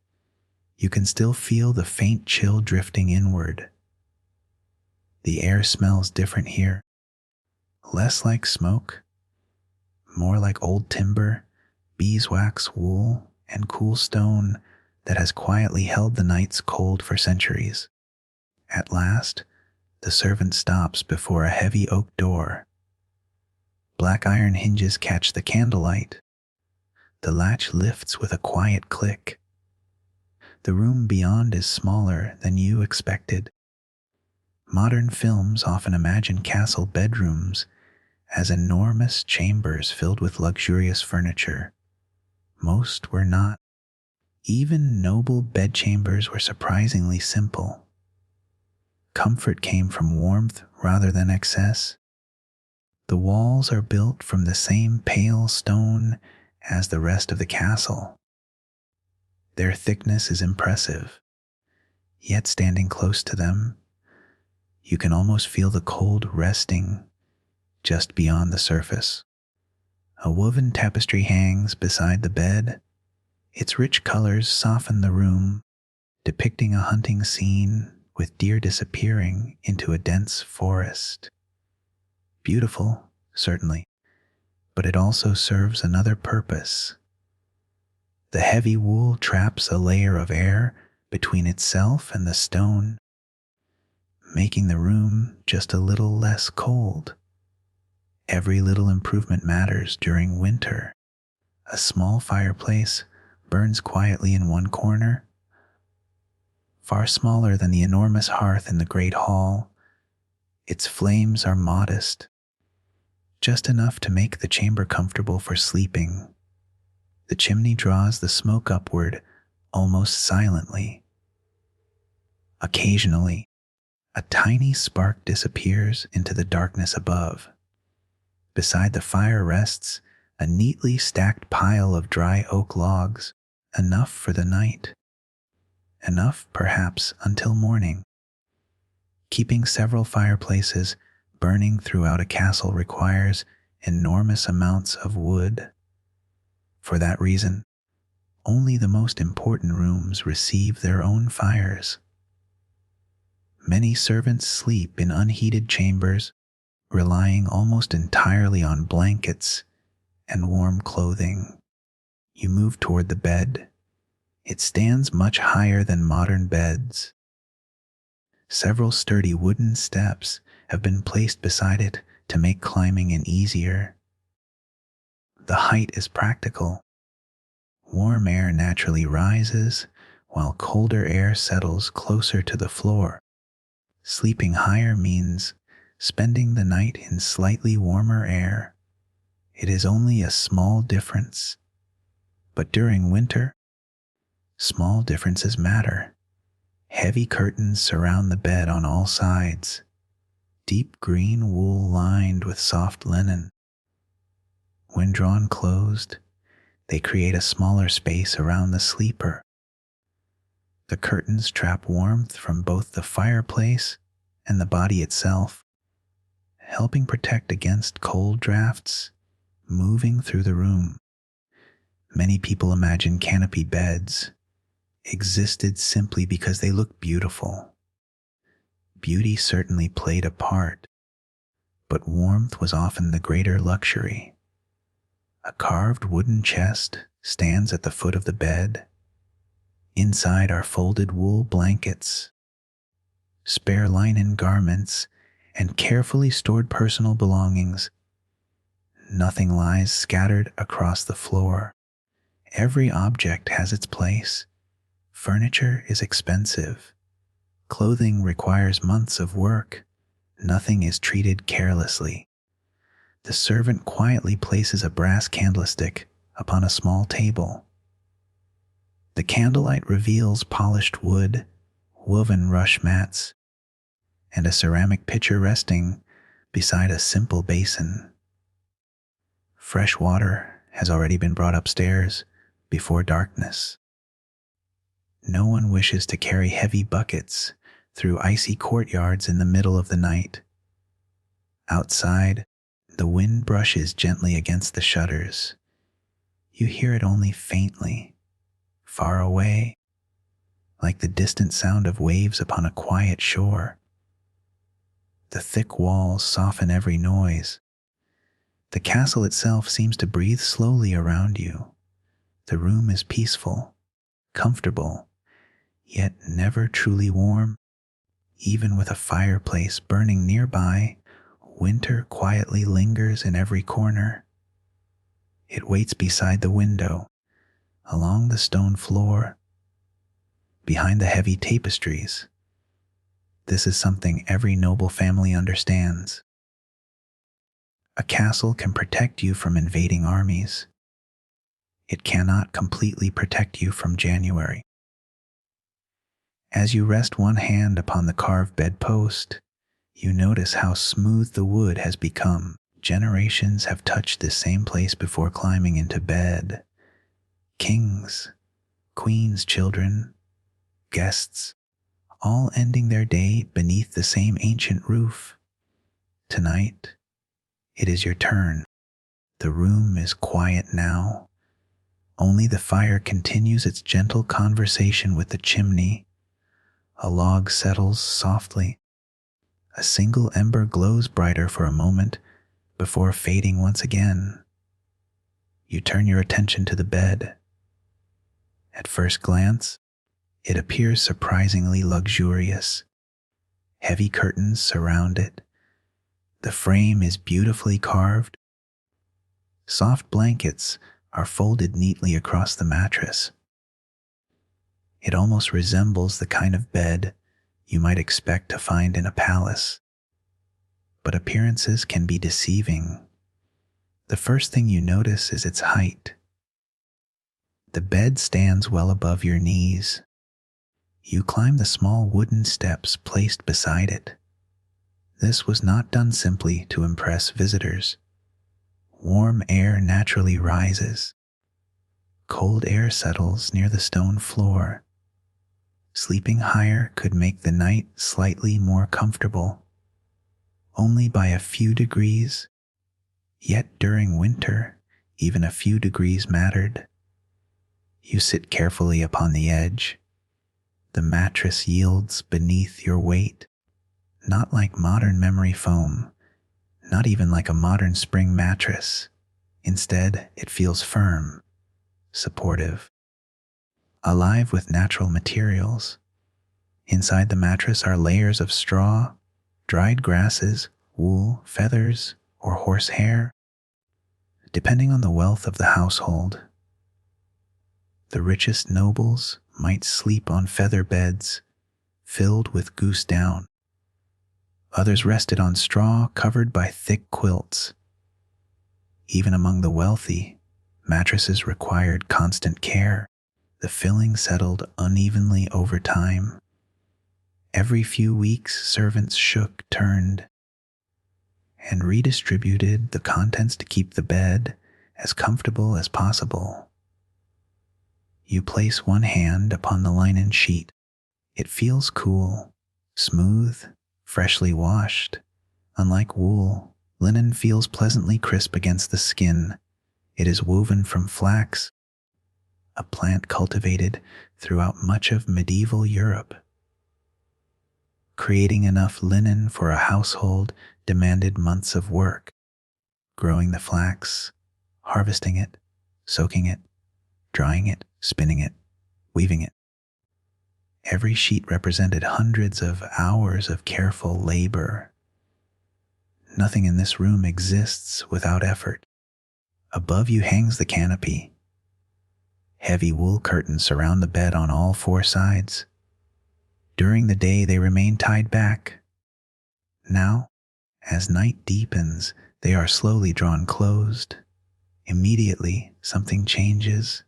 you can still feel the faint chill drifting inward. The air smells different here, less like smoke, more like old timber, beeswax, wool, and cool stone that has quietly held the nights cold for centuries. At last, the servant stops before a heavy oak door. Black iron hinges catch the candlelight. The latch lifts with a quiet click. The room beyond is smaller than you expected. Modern films often imagine castle bedrooms as enormous chambers filled with luxurious furniture. Most were not. Even noble bedchambers were surprisingly simple. Comfort came from warmth rather than excess. The walls are built from the same pale stone as the rest of the castle. Their thickness is impressive, yet standing close to them, you can almost feel the cold resting just beyond the surface. A woven tapestry hangs beside the bed. Its rich colors soften the room, depicting a hunting scene with deer disappearing into a dense forest. Beautiful, certainly, but it also serves another purpose. The heavy wool traps a layer of air between itself and the stone, making the room just a little less cold. Every little improvement matters during winter. A small fireplace burns quietly in one corner, far smaller than the enormous hearth in the great hall. Its flames are modest, just enough to make the chamber comfortable for sleeping. The chimney draws the smoke upward almost silently. Occasionally, a tiny spark disappears into the darkness above. Beside the fire rests a neatly stacked pile of dry oak logs, enough for the night. Enough, perhaps, until morning. Keeping several fireplaces burning throughout a castle requires enormous amounts of wood. For that reason, only the most important rooms receive their own fires. Many servants sleep in unheated chambers, relying almost entirely on blankets and warm clothing. You move toward the bed. It stands much higher than modern beds. Several sturdy wooden steps have been placed beside it to make climbing easier. The height is practical. Warm air naturally rises, while colder air settles closer to the floor. Sleeping higher means spending the night in slightly warmer air. It is only a small difference. But during winter, small differences matter. Heavy curtains surround the bed on all sides, deep green wool lined with soft linen. When drawn closed, they create a smaller space around the sleeper. The curtains trap warmth from both the fireplace and the body itself, helping protect against cold drafts moving through the room. Many people imagine canopy beds existed simply because they look beautiful. Beauty certainly played a part, but warmth was often the greater luxury. A carved wooden chest stands at the foot of the bed. Inside are folded wool blankets, spare linen garments, and carefully stored personal belongings. Nothing lies scattered across the floor. Every object has its place. Furniture is expensive. Clothing requires months of work. Nothing is treated carelessly. The servant quietly places a brass candlestick upon a small table. The candlelight reveals polished wood, woven rush mats, and a ceramic pitcher resting beside a simple basin. Fresh water has already been brought upstairs before darkness. No one wishes to carry heavy buckets through icy courtyards in the middle of the night. Outside, the wind brushes gently against the shutters. You hear it only faintly, far away, like the distant sound of waves upon a quiet shore. The thick walls soften every noise. The castle itself seems to breathe slowly around you. The room is peaceful, comfortable, yet never truly warm. Even with a fireplace burning nearby, winter quietly lingers in every corner. It waits beside the window, along the stone floor, behind the heavy tapestries. This is something every noble family understands. A castle can protect you from invading armies. It cannot completely protect you from January. As you rest one hand upon the carved bedpost, you notice how smooth the wood has become. Generations have touched this same place before climbing into bed. Kings, queens, children, guests, all ending their day beneath the same ancient roof. Tonight, it is your turn. The room is quiet now. Only the fire continues its gentle conversation with the chimney. A log settles softly. A single ember glows brighter for a moment before fading once again. You turn your attention to the bed. At first glance, it appears surprisingly luxurious. Heavy curtains surround it. The frame is beautifully carved. Soft blankets are folded neatly across the mattress. It almost resembles the kind of bed you might expect to find in a palace. But appearances can be deceiving. The first thing you notice is its height. The bed stands well above your knees. You climb the small wooden steps placed beside it. This was not done simply to impress visitors. Warm air naturally rises. Cold air settles near the stone floor. Sleeping higher could make the night slightly more comfortable, only by a few degrees. Yet during winter, even a few degrees mattered. You sit carefully upon the edge. The mattress yields beneath your weight, not like modern memory foam, not even like a modern spring mattress. Instead, it feels firm, supportive, alive with natural materials. Inside the mattress are layers of straw, dried grasses, wool, feathers, or horsehair, depending on the wealth of the household. The richest nobles might sleep on feather beds filled with goose down. Others rested on straw covered by thick quilts. Even among the wealthy, mattresses required constant care. The filling settled unevenly over time. Every few weeks, servants shook, turned, and redistributed the contents to keep the bed as comfortable as possible. You place one hand upon the linen sheet. It feels cool, smooth, freshly washed. Unlike wool, linen feels pleasantly crisp against the skin. It is woven from flax, a plant cultivated throughout much of medieval Europe. Creating enough linen for a household demanded months of work, growing the flax, harvesting it, soaking it, drying it, spinning it, weaving it. Every sheet represented hundreds of hours of careful labor. Nothing in this room exists without effort. Above you hangs the canopy. Heavy wool curtains surround the bed on all four sides. During the day, they remain tied back. Now, as night deepens, they are slowly drawn closed. Immediately, something changes.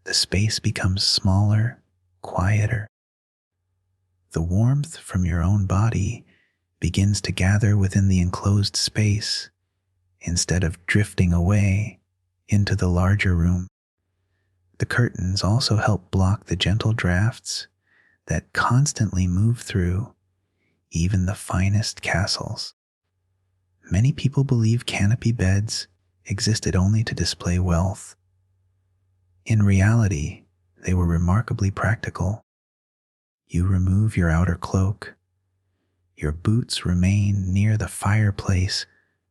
The space becomes smaller, quieter. The warmth from your own body begins to gather within the enclosed space instead of drifting away into the larger room. The curtains also help block the gentle drafts that constantly move through even the finest castles. Many people believe canopy beds existed only to display wealth. In reality, they were remarkably practical. You remove your outer cloak. Your boots remain near the fireplace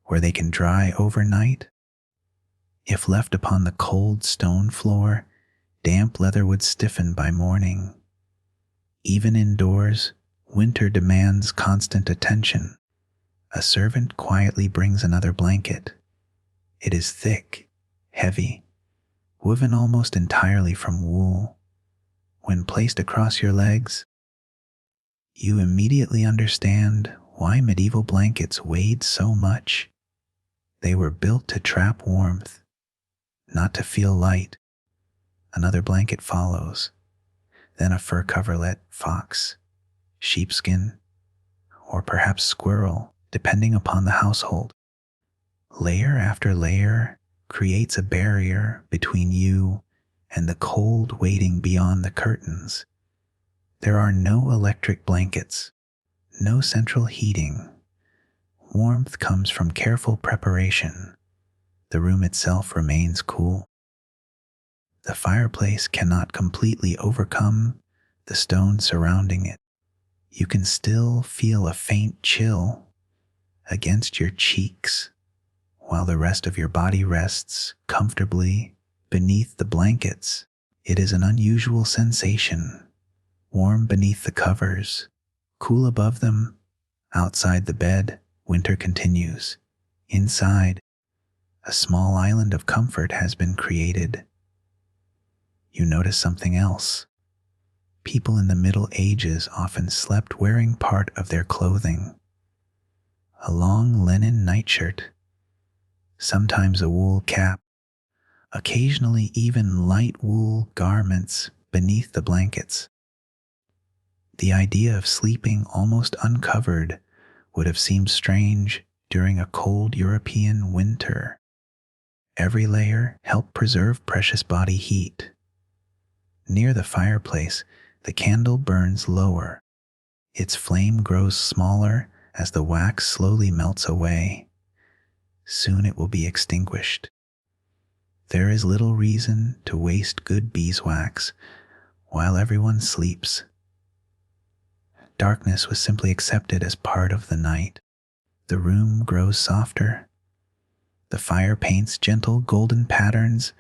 where they can dry overnight. If left upon the cold stone floor, damp leather would stiffen by morning. Even indoors, winter demands constant attention. A servant quietly brings another blanket. It is thick, heavy, woven almost entirely from wool. When placed across your legs, you immediately understand why medieval blankets weighed so much. They were built to trap warmth, not to feel light. Another blanket follows, then a fur coverlet, fox, sheepskin, or perhaps squirrel, depending upon the household. Layer after layer creates a barrier between you and the cold waiting beyond the curtains. There are no electric blankets, no central heating. Warmth comes from careful preparation. The room itself remains cool. The fireplace cannot completely overcome the stone surrounding it. You can still feel a faint chill against your cheeks while the rest of your body rests comfortably beneath the blankets. It is an unusual sensation. Warm beneath the covers, cool above them. Outside the bed, winter continues. Inside, a small island of comfort has been created. You notice something else. People in the Middle Ages often slept wearing part of their clothing. A long linen nightshirt, sometimes a wool cap, occasionally even light wool garments beneath the blankets. The idea of sleeping almost uncovered would have seemed strange during a cold European winter. Every layer helped preserve precious body heat. Near the fireplace, the candle burns lower. Its flame grows smaller as the wax slowly melts away. Soon it will be extinguished. There is little reason to waste good beeswax while everyone sleeps. Darkness was simply accepted as part of the night. The room grows softer. The fire paints gentle golden patterns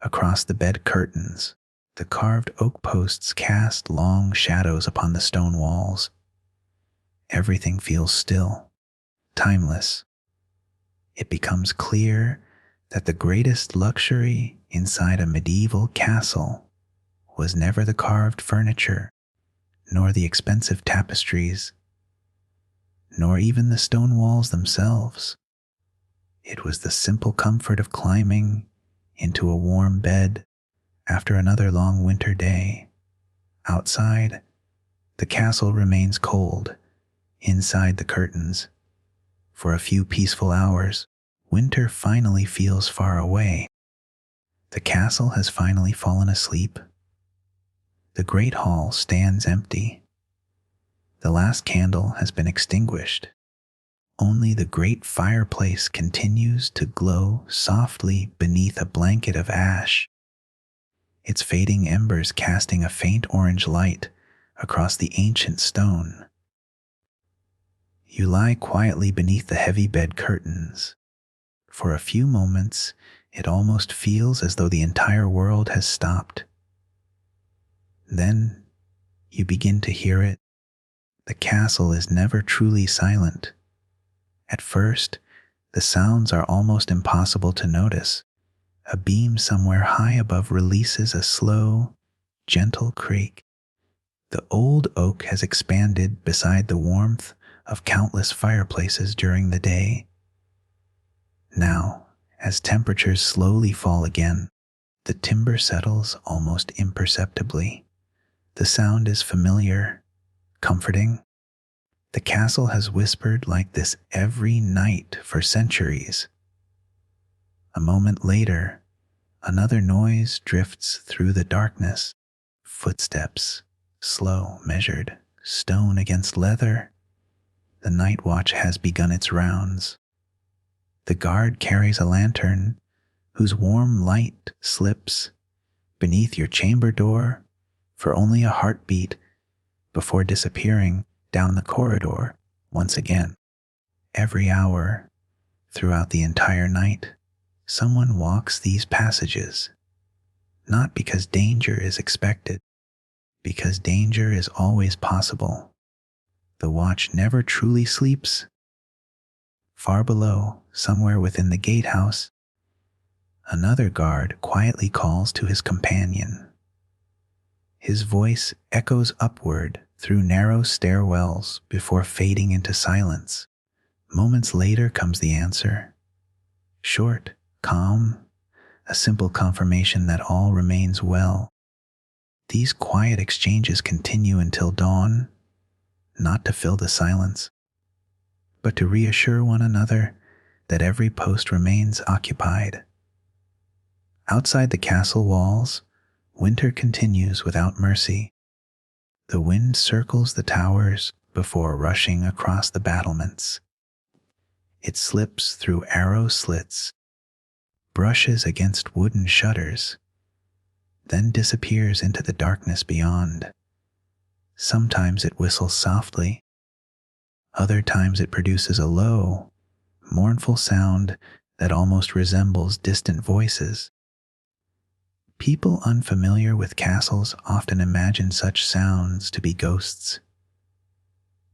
across the bed curtains. The carved oak posts cast long shadows upon the stone walls. Everything feels still, timeless. It becomes clear that the greatest luxury inside a medieval castle was never the carved furniture, nor the expensive tapestries, nor even the stone walls themselves. It was the simple comfort of climbing into a warm bed after another long winter day. Outside, the castle remains cold. Inside the curtains, for a few peaceful hours, winter finally feels far away. The castle has finally fallen asleep. The great hall stands empty. The last candle has been extinguished. Only the great fireplace continues to glow softly beneath a blanket of ash, its fading embers casting a faint orange light across the ancient stone. You lie quietly beneath the heavy bed curtains. For a few moments, it almost feels as though the entire world has stopped. Then you begin to hear it. The castle is never truly silent. At first, the sounds are almost impossible to notice. A beam somewhere high above releases a slow, gentle creak. The old oak has expanded beside the warmth of countless fireplaces during the day. Now, as temperatures slowly fall again, the timber settles almost imperceptibly. The sound is familiar, comforting. The castle has whispered like this every night for centuries. A moment later, another noise drifts through the darkness. Footsteps, slow, measured, stone against leather. The night watch has begun its rounds. The guard carries a lantern whose warm light slips beneath your chamber door for only a heartbeat before disappearing down the corridor once again. Every hour, throughout the entire night, someone walks these passages, not because danger is expected, because danger is always possible. The watch never truly sleeps. Far below, somewhere within the gatehouse, another guard quietly calls to his companion. His voice echoes upward through narrow stairwells before fading into silence. Moments later comes the answer. Short, calm, a simple confirmation that all remains well. These quiet exchanges continue until dawn, not to fill the silence, but to reassure one another that every post remains occupied. Outside the castle walls, winter continues without mercy. The wind circles the towers before rushing across the battlements. It slips through arrow slits, brushes against wooden shutters, then disappears into the darkness beyond. Sometimes it whistles softly. Other times it produces a low, mournful sound that almost resembles distant voices. People unfamiliar with castles often imagine such sounds to be ghosts.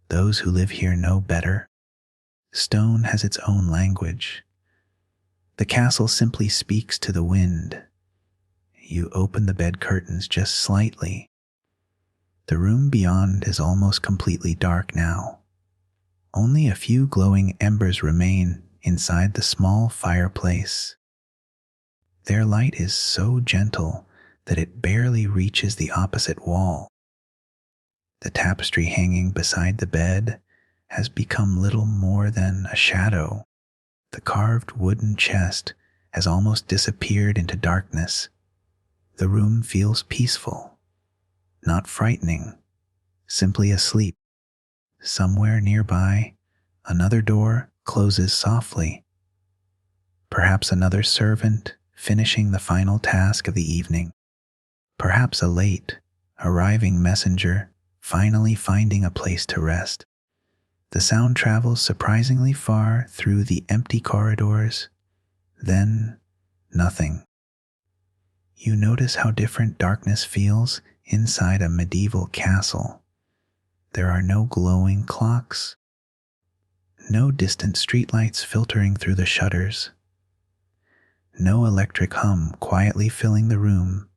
Those who live here know better. Stone has its own language. The castle simply speaks to the wind. You open the bed curtains just slightly. The room beyond is almost completely dark now. Only a few glowing embers remain inside the small fireplace. Their light is so gentle that it barely reaches the opposite wall. The tapestry hanging beside the bed has become little more than a shadow. The carved wooden chest has almost disappeared into darkness. The room feels peaceful, not frightening, simply asleep. Somewhere nearby, another door closes softly. Perhaps another servant finishing the final task of the evening. Perhaps a late, arriving messenger finally finding a place to rest. The sound travels surprisingly far through the empty corridors. Then, nothing. You notice how different darkness feels inside a medieval castle. There are no glowing clocks, no distant streetlights filtering through the shutters, no electric hum quietly filling the room.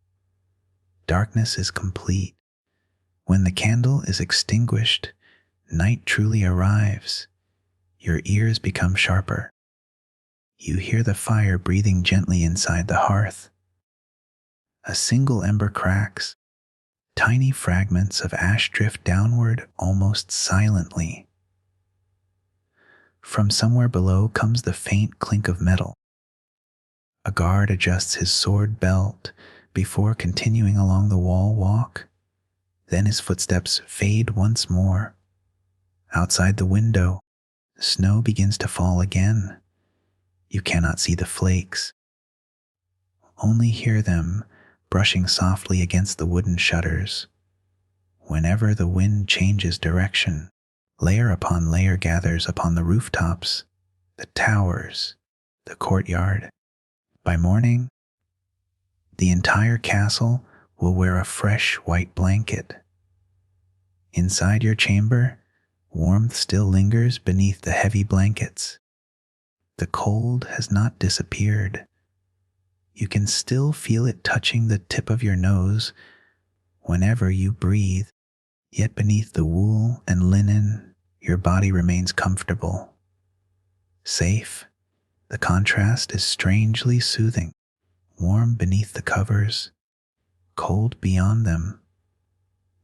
Darkness is complete. When the candle is extinguished, night truly arrives. Your ears become sharper. You hear the fire breathing gently inside the hearth. A single ember cracks. Tiny fragments of ash drift downward almost silently. From somewhere below comes the faint clink of metal. A guard adjusts his sword belt before continuing along the wall walk. Then his footsteps fade once more. Outside the window, snow begins to fall again. You cannot see the flakes, only hear them brushing softly against the wooden shutters. Whenever the wind changes direction, layer upon layer gathers upon the rooftops, the towers, the courtyard. By morning, the entire castle will wear a fresh white blanket. Inside your chamber, warmth still lingers beneath the heavy blankets. The cold has not disappeared. You can still feel it touching the tip of your nose whenever you breathe, yet beneath the wool and linen, your body remains comfortable. Safe, the contrast is strangely soothing. Warm beneath the covers, cold beyond them.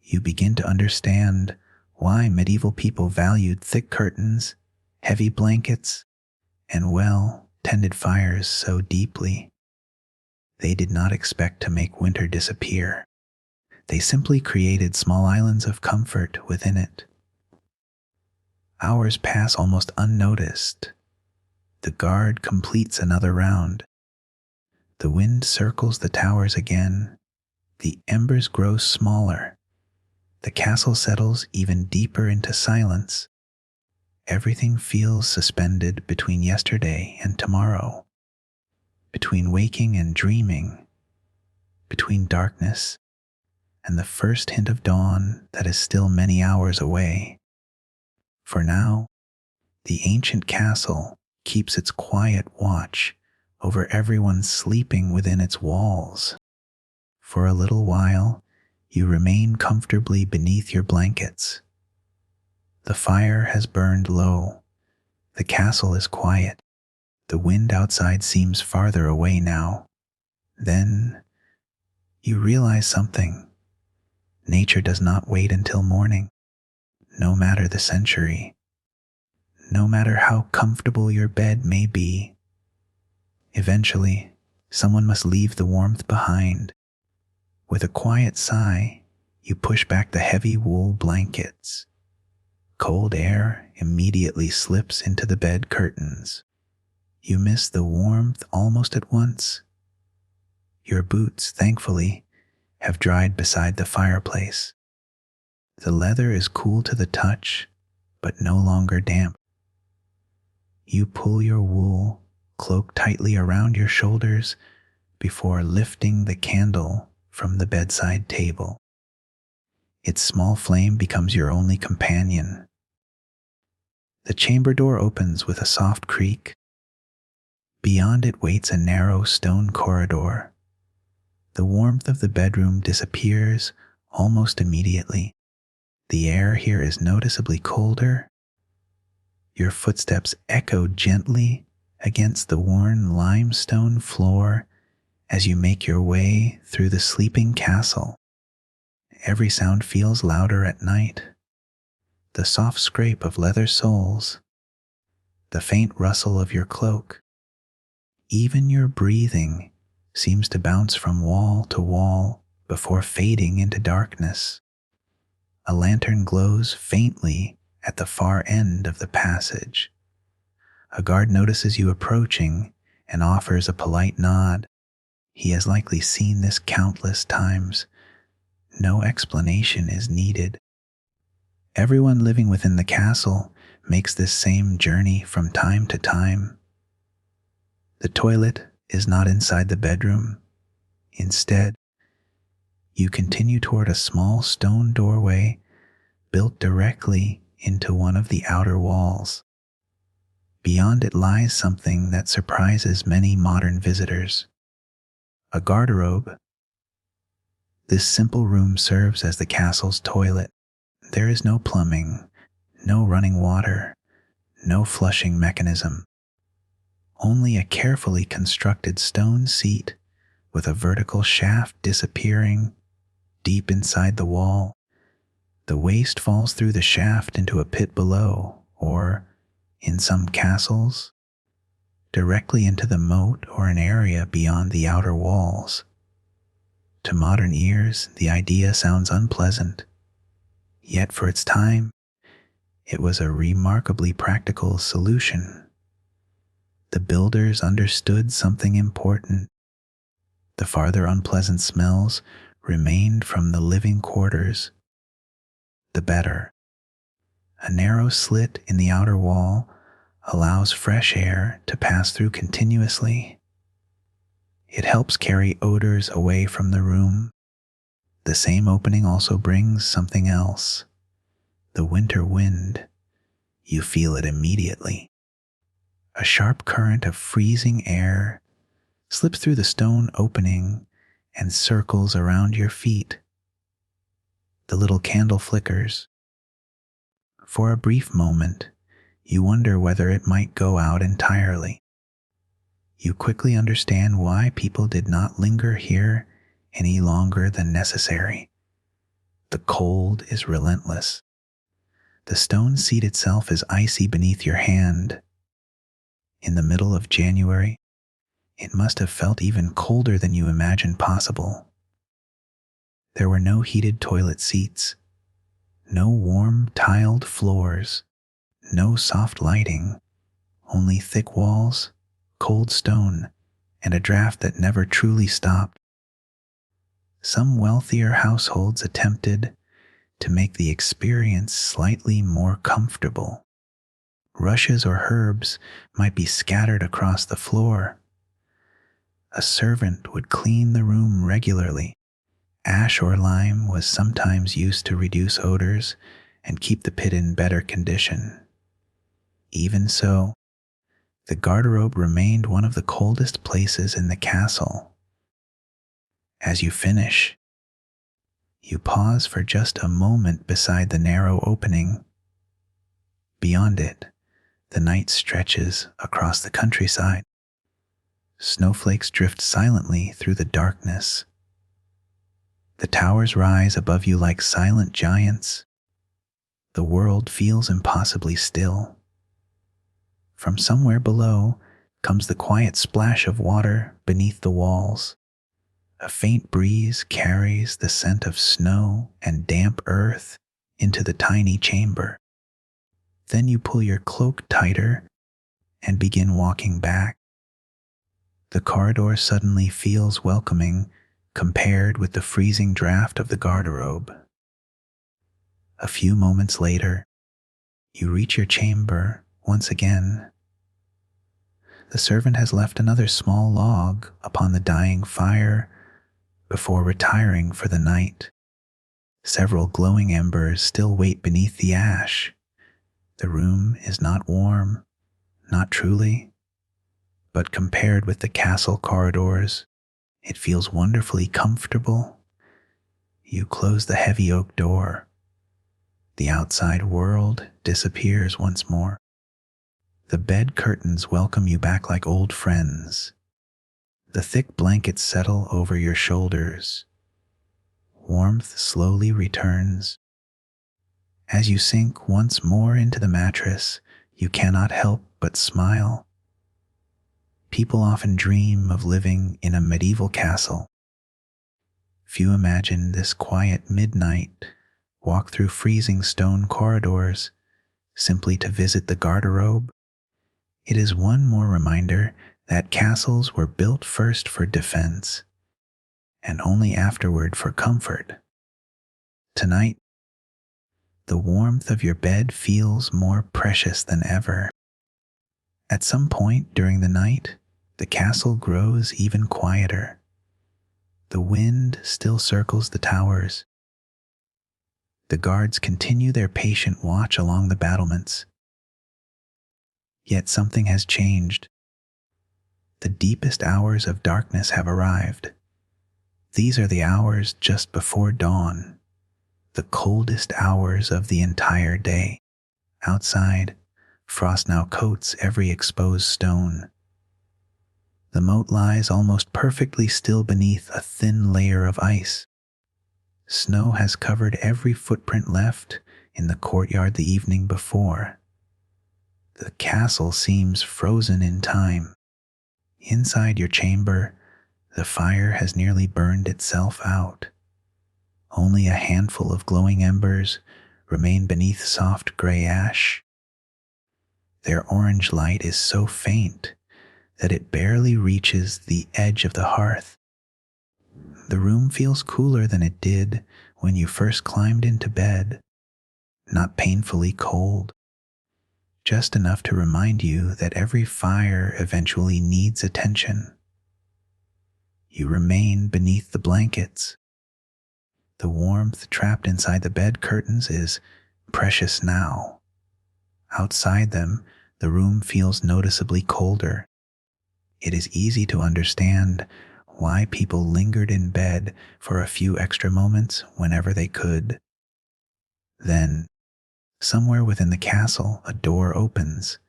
You begin to understand why medieval people valued thick curtains, heavy blankets, and well-tended fires so deeply. They did not expect to make winter disappear. They simply created small islands of comfort within it. Hours pass almost unnoticed. The guard completes another round. The wind circles the towers again. The embers grow smaller. The castle settles even deeper into silence. Everything feels suspended between yesterday and tomorrow, between waking and dreaming, between darkness and the first hint of dawn that is still many hours away. For now, the ancient castle keeps its quiet watch over everyone sleeping within its walls. For a little while, you remain comfortably beneath your blankets. The fire has burned low. The castle is quiet. The wind outside seems farther away now. Then, you realize something. Nature does not wait until morning, no matter the century. No matter how comfortable your bed may be, eventually, someone must leave the warmth behind. With a quiet sigh, you push back the heavy wool blankets. Cold air immediately slips into the bed curtains. You miss the warmth almost at once. Your boots, thankfully, have dried beside the fireplace. The leather is cool to the touch, but no longer damp. You pull your wool cloak tightly around your shoulders before lifting the candle from the bedside table. Its small flame becomes your only companion. The chamber door opens with a soft creak. Beyond it waits a narrow stone corridor. The warmth of the bedroom disappears almost immediately. The air here is noticeably colder. Your footsteps echo gently against the worn limestone floor as you make your way through the sleeping castle. Every sound feels louder at night. The soft scrape of leather soles, the faint rustle of your cloak, even your breathing seems to bounce from wall to wall before fading into darkness. A lantern glows faintly at the far end of the passage. A guard notices you approaching and offers a polite nod. He has likely seen this countless times. No explanation is needed. Everyone living within the castle makes this same journey from time to time. The toilet is not inside the bedroom. Instead, you continue toward a small stone doorway built directly into one of the outer walls. Beyond it lies something that surprises many modern visitors: a garderobe. This simple room serves as the castle's toilet. There is no plumbing, no running water, no flushing mechanism. Only a carefully constructed stone seat with a vertical shaft disappearing deep inside the wall. The waste falls through the shaft into a pit below, or, in some castles, directly into the moat or an area beyond the outer walls. To modern ears, the idea sounds unpleasant, yet for its time, It was a remarkably practical solution. The builders understood something important. The farther unpleasant smells remained from the living quarters, the better. A narrow slit in the outer wall allows fresh air to pass through continuously. It helps carry odors away from the room. The same opening also brings something else, the winter wind. You feel it immediately. A sharp current of freezing air slips through the stone opening and circles around your feet. The little candle flickers. For a brief moment, you wonder whether it might go out entirely. You quickly understand why people did not linger here any longer than necessary. The cold is relentless. The stone seat itself is icy beneath your hand. In the middle of January, it must have felt even colder than you imagined possible. There were no heated toilet seats, no warm tiled floors, no soft lighting, only thick walls, cold stone, and a draft that never truly stopped. Some wealthier households attempted to make the experience slightly more comfortable. Rushes or herbs might be scattered across the floor. A servant would clean the room regularly. Ash or lime was sometimes used to reduce odors and keep the pit in better condition. Even so, the garderobe remained one of the coldest places in the castle. As you finish, you pause for just a moment beside the narrow opening. Beyond it, the night stretches across the countryside. Snowflakes drift silently through the darkness. The towers rise above you like silent giants. The world feels impossibly still. From somewhere below comes the quiet splash of water beneath the walls. A faint breeze carries the scent of snow and damp earth into the tiny chamber. Then you pull your cloak tighter and begin walking back. The corridor suddenly feels welcoming compared with the freezing draft of the garderobe. A few moments later, you reach your chamber once again. The servant has left another small log upon the dying fire before retiring for the night. Several glowing embers still wait beneath the ash. The room is not warm, not truly, but compared with the castle corridors, it feels wonderfully comfortable. You close the heavy oak door. The outside world disappears once more. The bed curtains welcome you back like old friends. The thick blankets settle over your shoulders. Warmth slowly returns. As you sink once more into the mattress, you cannot help but smile. People often dream of living in a medieval castle. Few imagine this quiet midnight walk through freezing stone corridors simply to visit the garderobe. It is one more reminder that castles were built first for defense and only afterward for comfort. Tonight, the warmth of your bed feels more precious than ever. At some point during the night, the castle grows even quieter. The wind still circles the towers. The guards continue their patient watch along the battlements. Yet something has changed. The deepest hours of darkness have arrived. These are the hours just before dawn, the coldest hours of the entire day. Outside, frost now coats every exposed stone. The moat lies almost perfectly still beneath a thin layer of ice. Snow has covered every footprint left in the courtyard the evening before. The castle seems frozen in time. Inside your chamber, the fire has nearly burned itself out. Only a handful of glowing embers remain beneath soft gray ash. Their orange light is so faint that it barely reaches the edge of the hearth. The room feels cooler than it did when you first climbed into bed, not painfully cold, just enough to remind you that every fire eventually needs attention. You remain beneath the blankets. The warmth trapped inside the bed curtains is precious now. Outside them, the room feels noticeably colder. It is easy to understand why people lingered in bed for a few extra moments whenever they could. Then, somewhere within the castle, a door opens,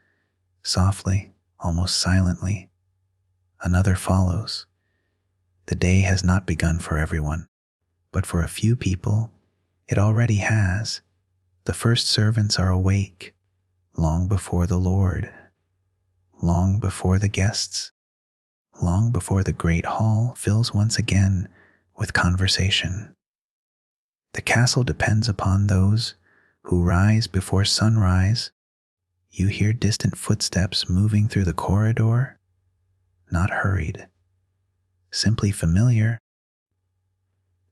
softly, almost silently. Another follows. The day has not begun for everyone, but for a few people, it already has. The first servants are awake, long before the Lord, long before the guests, long before the great hall fills once again with conversation. The castle depends upon those who rise before sunrise. You hear distant footsteps moving through the corridor, not hurried, simply familiar.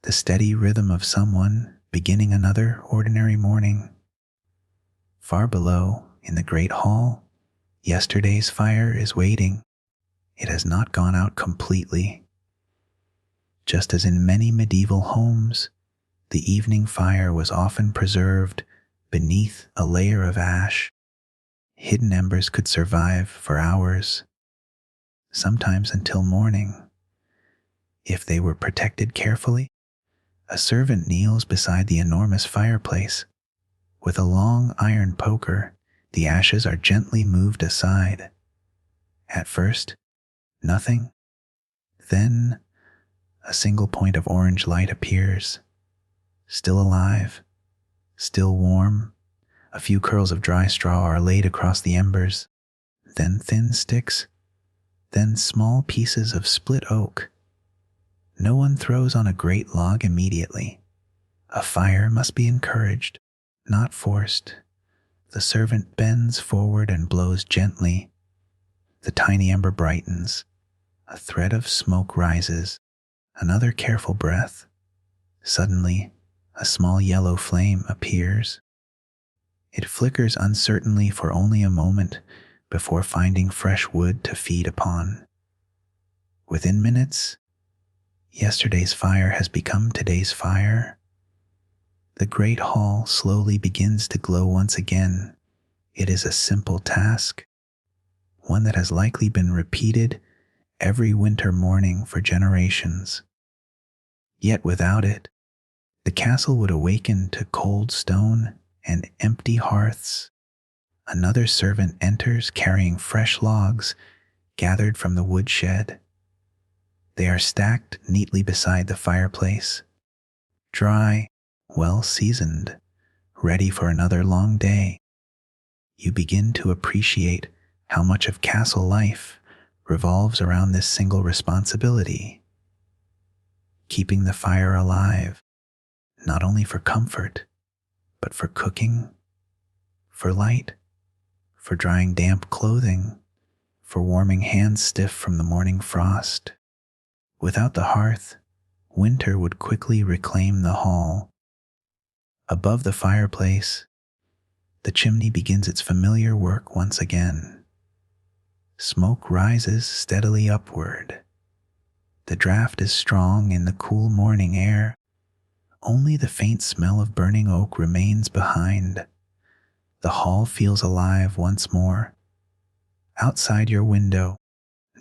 The steady rhythm of someone beginning another ordinary morning. Far below, in the great hall, yesterday's fire is waiting. It has not gone out completely. Just as in many medieval homes, the evening fire was often preserved beneath a layer of ash. Hidden embers could survive for hours, sometimes until morning. If they were protected carefully, a servant kneels beside the enormous fireplace. With a long iron poker, the ashes are gently moved aside. At first, nothing. Then, a single point of orange light appears. Still alive, still warm. A few curls of dry straw are laid across the embers. Then thin sticks. Then small pieces of split oak. No one throws on a great log immediately. A fire must be encouraged, not forced. The servant bends forward and blows gently. The tiny ember brightens. A thread of smoke rises. Another careful breath. Suddenly, a small yellow flame appears. It flickers uncertainly for only a moment before finding fresh wood to feed upon. Within minutes, yesterday's fire has become today's fire. The great hall slowly begins to glow once again. It is a simple task, one that has likely been repeated every winter morning for generations. Yet without it, the castle would awaken to cold stone and empty hearths. Another servant enters carrying fresh logs gathered from the woodshed. They are stacked neatly beside the fireplace, dry, well seasoned, ready for another long day. You begin to appreciate how much of castle life revolves around this single responsibility, keeping the fire alive, not only for comfort, but for cooking, for light, for drying damp clothing, for warming hands stiff from the morning frost. Without the hearth, winter would quickly reclaim the hall. Above the fireplace, the chimney begins its familiar work once again. Smoke rises steadily upward. The draft is strong in the cool morning air. Only the faint smell of burning oak remains behind. The hall feels alive once more. Outside your window,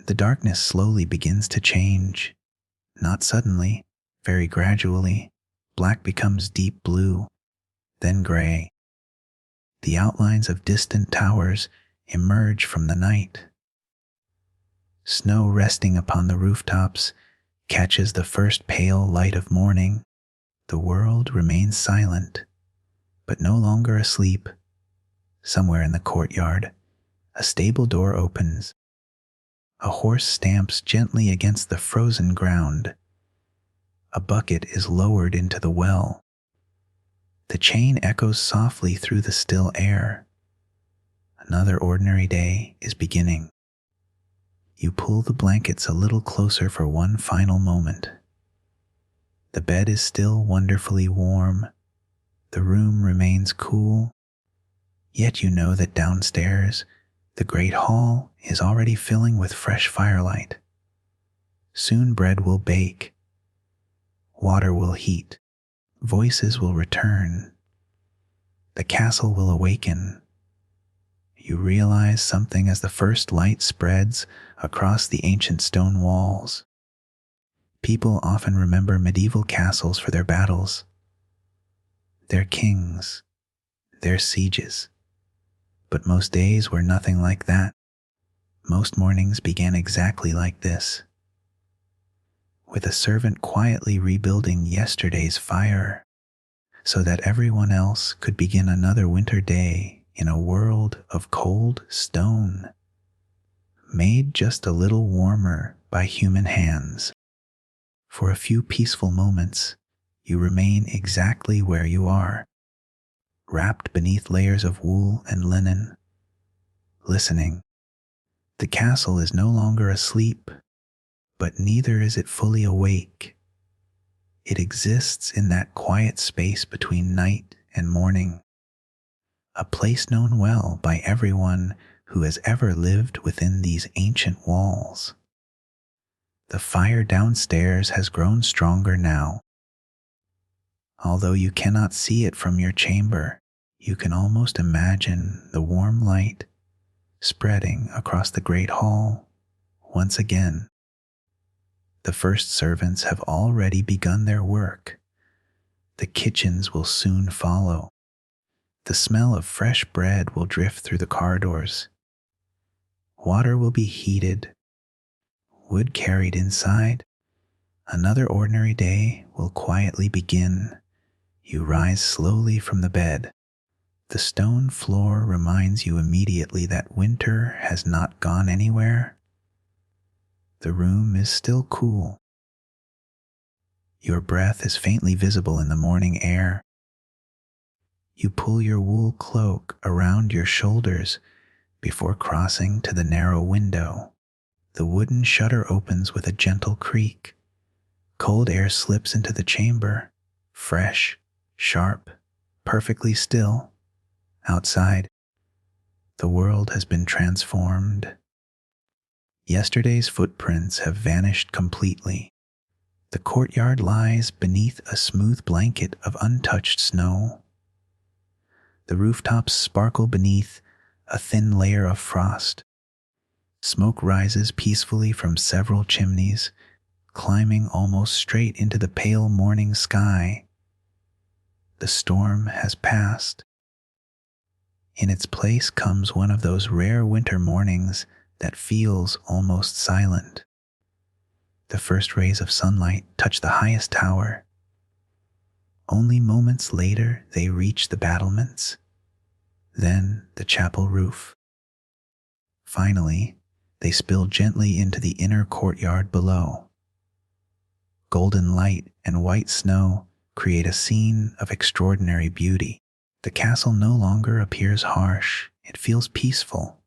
the darkness slowly begins to change. Not suddenly, very gradually. Black becomes deep blue, then gray. The outlines of distant towers emerge from the night. Snow resting upon the rooftops catches the first pale light of morning. The world remains silent, but no longer asleep. Somewhere in the courtyard, a stable door opens. A horse stamps gently against the frozen ground. A bucket is lowered into the well. The chain echoes softly through the still air. Another ordinary day is beginning. You pull the blankets a little closer for one final moment. The bed is still wonderfully warm. The room remains cool. Yet you know that downstairs, the great hall is already filling with fresh firelight. Soon bread will bake. Water will heat. Voices will return. The castle will awaken. You realize something as the first light spreads across the ancient stone walls. People often remember medieval castles for their battles, their kings, their sieges. But most days were nothing like that. Most mornings began exactly like this, with a servant quietly rebuilding yesterday's fire so that everyone else could begin another winter day in a world of cold stone, made just a little warmer by human hands. For a few peaceful moments, you remain exactly where you are, wrapped beneath layers of wool and linen, listening. The castle is no longer asleep, but neither is it fully awake. It exists in that quiet space between night and morning, a place known well by everyone who has ever lived within these ancient walls. The fire downstairs has grown stronger now. Although you cannot see it from your chamber, you can almost imagine the warm light spreading across the great hall once again. The first servants have already begun their work. The kitchens will soon follow. The smell of fresh bread will drift through the corridors. Water will be heated, wood carried inside. Another ordinary day will quietly begin. You rise slowly from the bed. The stone floor reminds you immediately that winter has not gone anywhere. The room is still cool. Your breath is faintly visible in the morning air. You pull your wool cloak around your shoulders before crossing to the narrow window. The wooden shutter opens with a gentle creak. Cold air slips into the chamber, fresh, sharp, perfectly still. Outside, the world has been transformed. Yesterday's footprints have vanished completely. The courtyard lies beneath a smooth blanket of untouched snow. The rooftops sparkle beneath a thin layer of frost. Smoke rises peacefully from several chimneys, climbing almost straight into the pale morning sky. The storm has passed. In its place comes one of those rare winter mornings that feels almost silent. The first rays of sunlight touch the highest tower. Only moments later they reach the battlements, then the chapel roof. Finally, they spill gently into the inner courtyard below. Golden light and white snow create a scene of extraordinary beauty. The castle no longer appears harsh. It feels peaceful,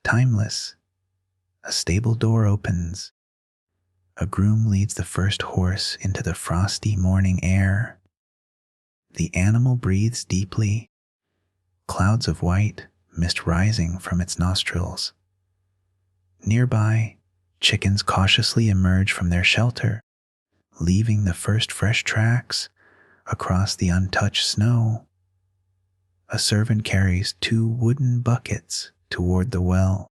timeless. A stable door opens. A groom leads the first horse into the frosty morning air. The animal breathes deeply, clouds of white mist rising from its nostrils. Nearby, chickens cautiously emerge from their shelter, leaving the first fresh tracks across the untouched snow. A servant carries 2 wooden buckets toward the well.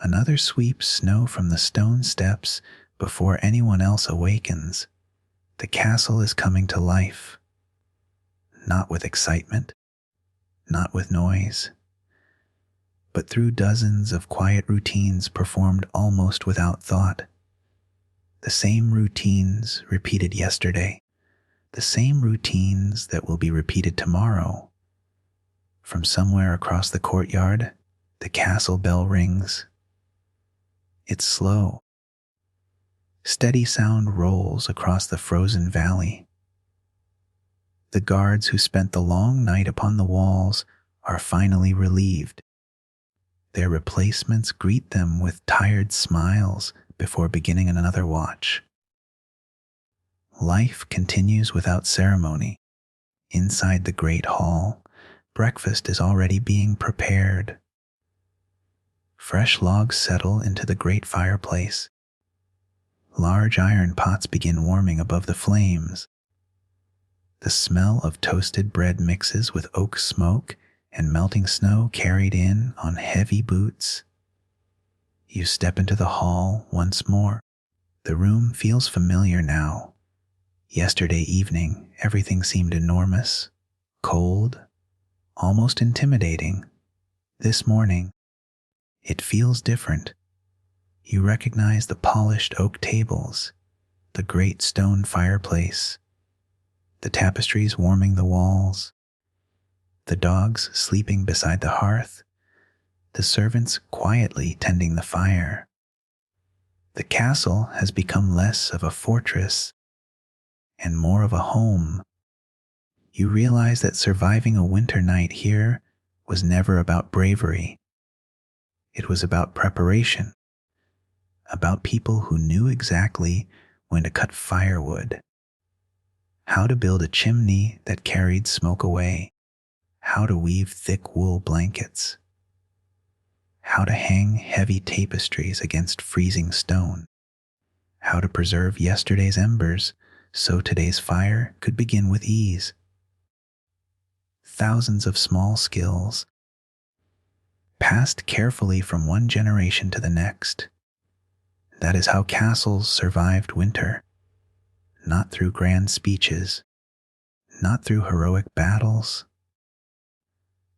Another sweeps snow from the stone steps before anyone else awakens. The castle is coming to life. Not with excitement, not with noise, but through dozens of quiet routines performed almost without thought. The same routines repeated yesterday, the same routines that will be repeated tomorrow. From somewhere across the courtyard, the castle bell rings. It's slow. Steady sound rolls across the frozen valley. The guards who spent the long night upon the walls are finally relieved. Their replacements greet them with tired smiles before beginning another watch. Life continues without ceremony. Inside the great hall, breakfast is already being prepared. Fresh logs settle into the great fireplace. Large iron pots begin warming above the flames. The smell of toasted bread mixes with oak smoke and melting snow carried in on heavy boots. You step into the hall once more. The room feels familiar now. Yesterday evening, everything seemed enormous, cold, almost intimidating. This morning, it feels different. You recognize the polished oak tables, the great stone fireplace, the tapestries warming the walls, the dogs sleeping beside the hearth, the servants quietly tending the fire. The castle has become less of a fortress and more of a home. You realize that surviving a winter night here was never about bravery. It was about preparation, about people who knew exactly when to cut firewood, how to build a chimney that carried smoke away, how to weave thick wool blankets, how to hang heavy tapestries against freezing stone, how to preserve yesterday's embers so today's fire could begin with ease. Thousands of small skills, passed carefully from one generation to the next. That is how castles survived winter, not through grand speeches, not through heroic battles,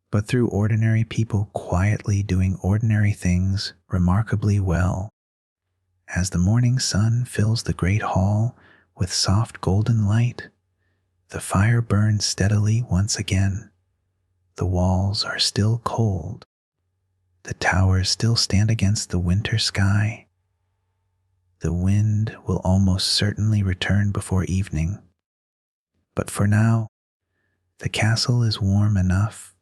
but through ordinary people quietly doing ordinary things remarkably well. As the morning sun fills the great hall with soft golden light, the fire burns steadily once again. The walls are still cold. The towers still stand against the winter sky. The wind will almost certainly return before evening. But for now, the castle is warm enough.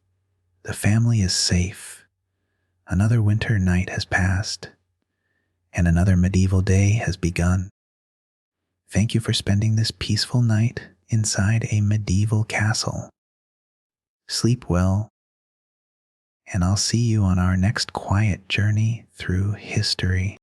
The family is safe. Another winter night has passed, and another medieval day has begun. Thank you for spending this peaceful night inside a medieval castle. Sleep well, and I'll see you on our next quiet journey through history.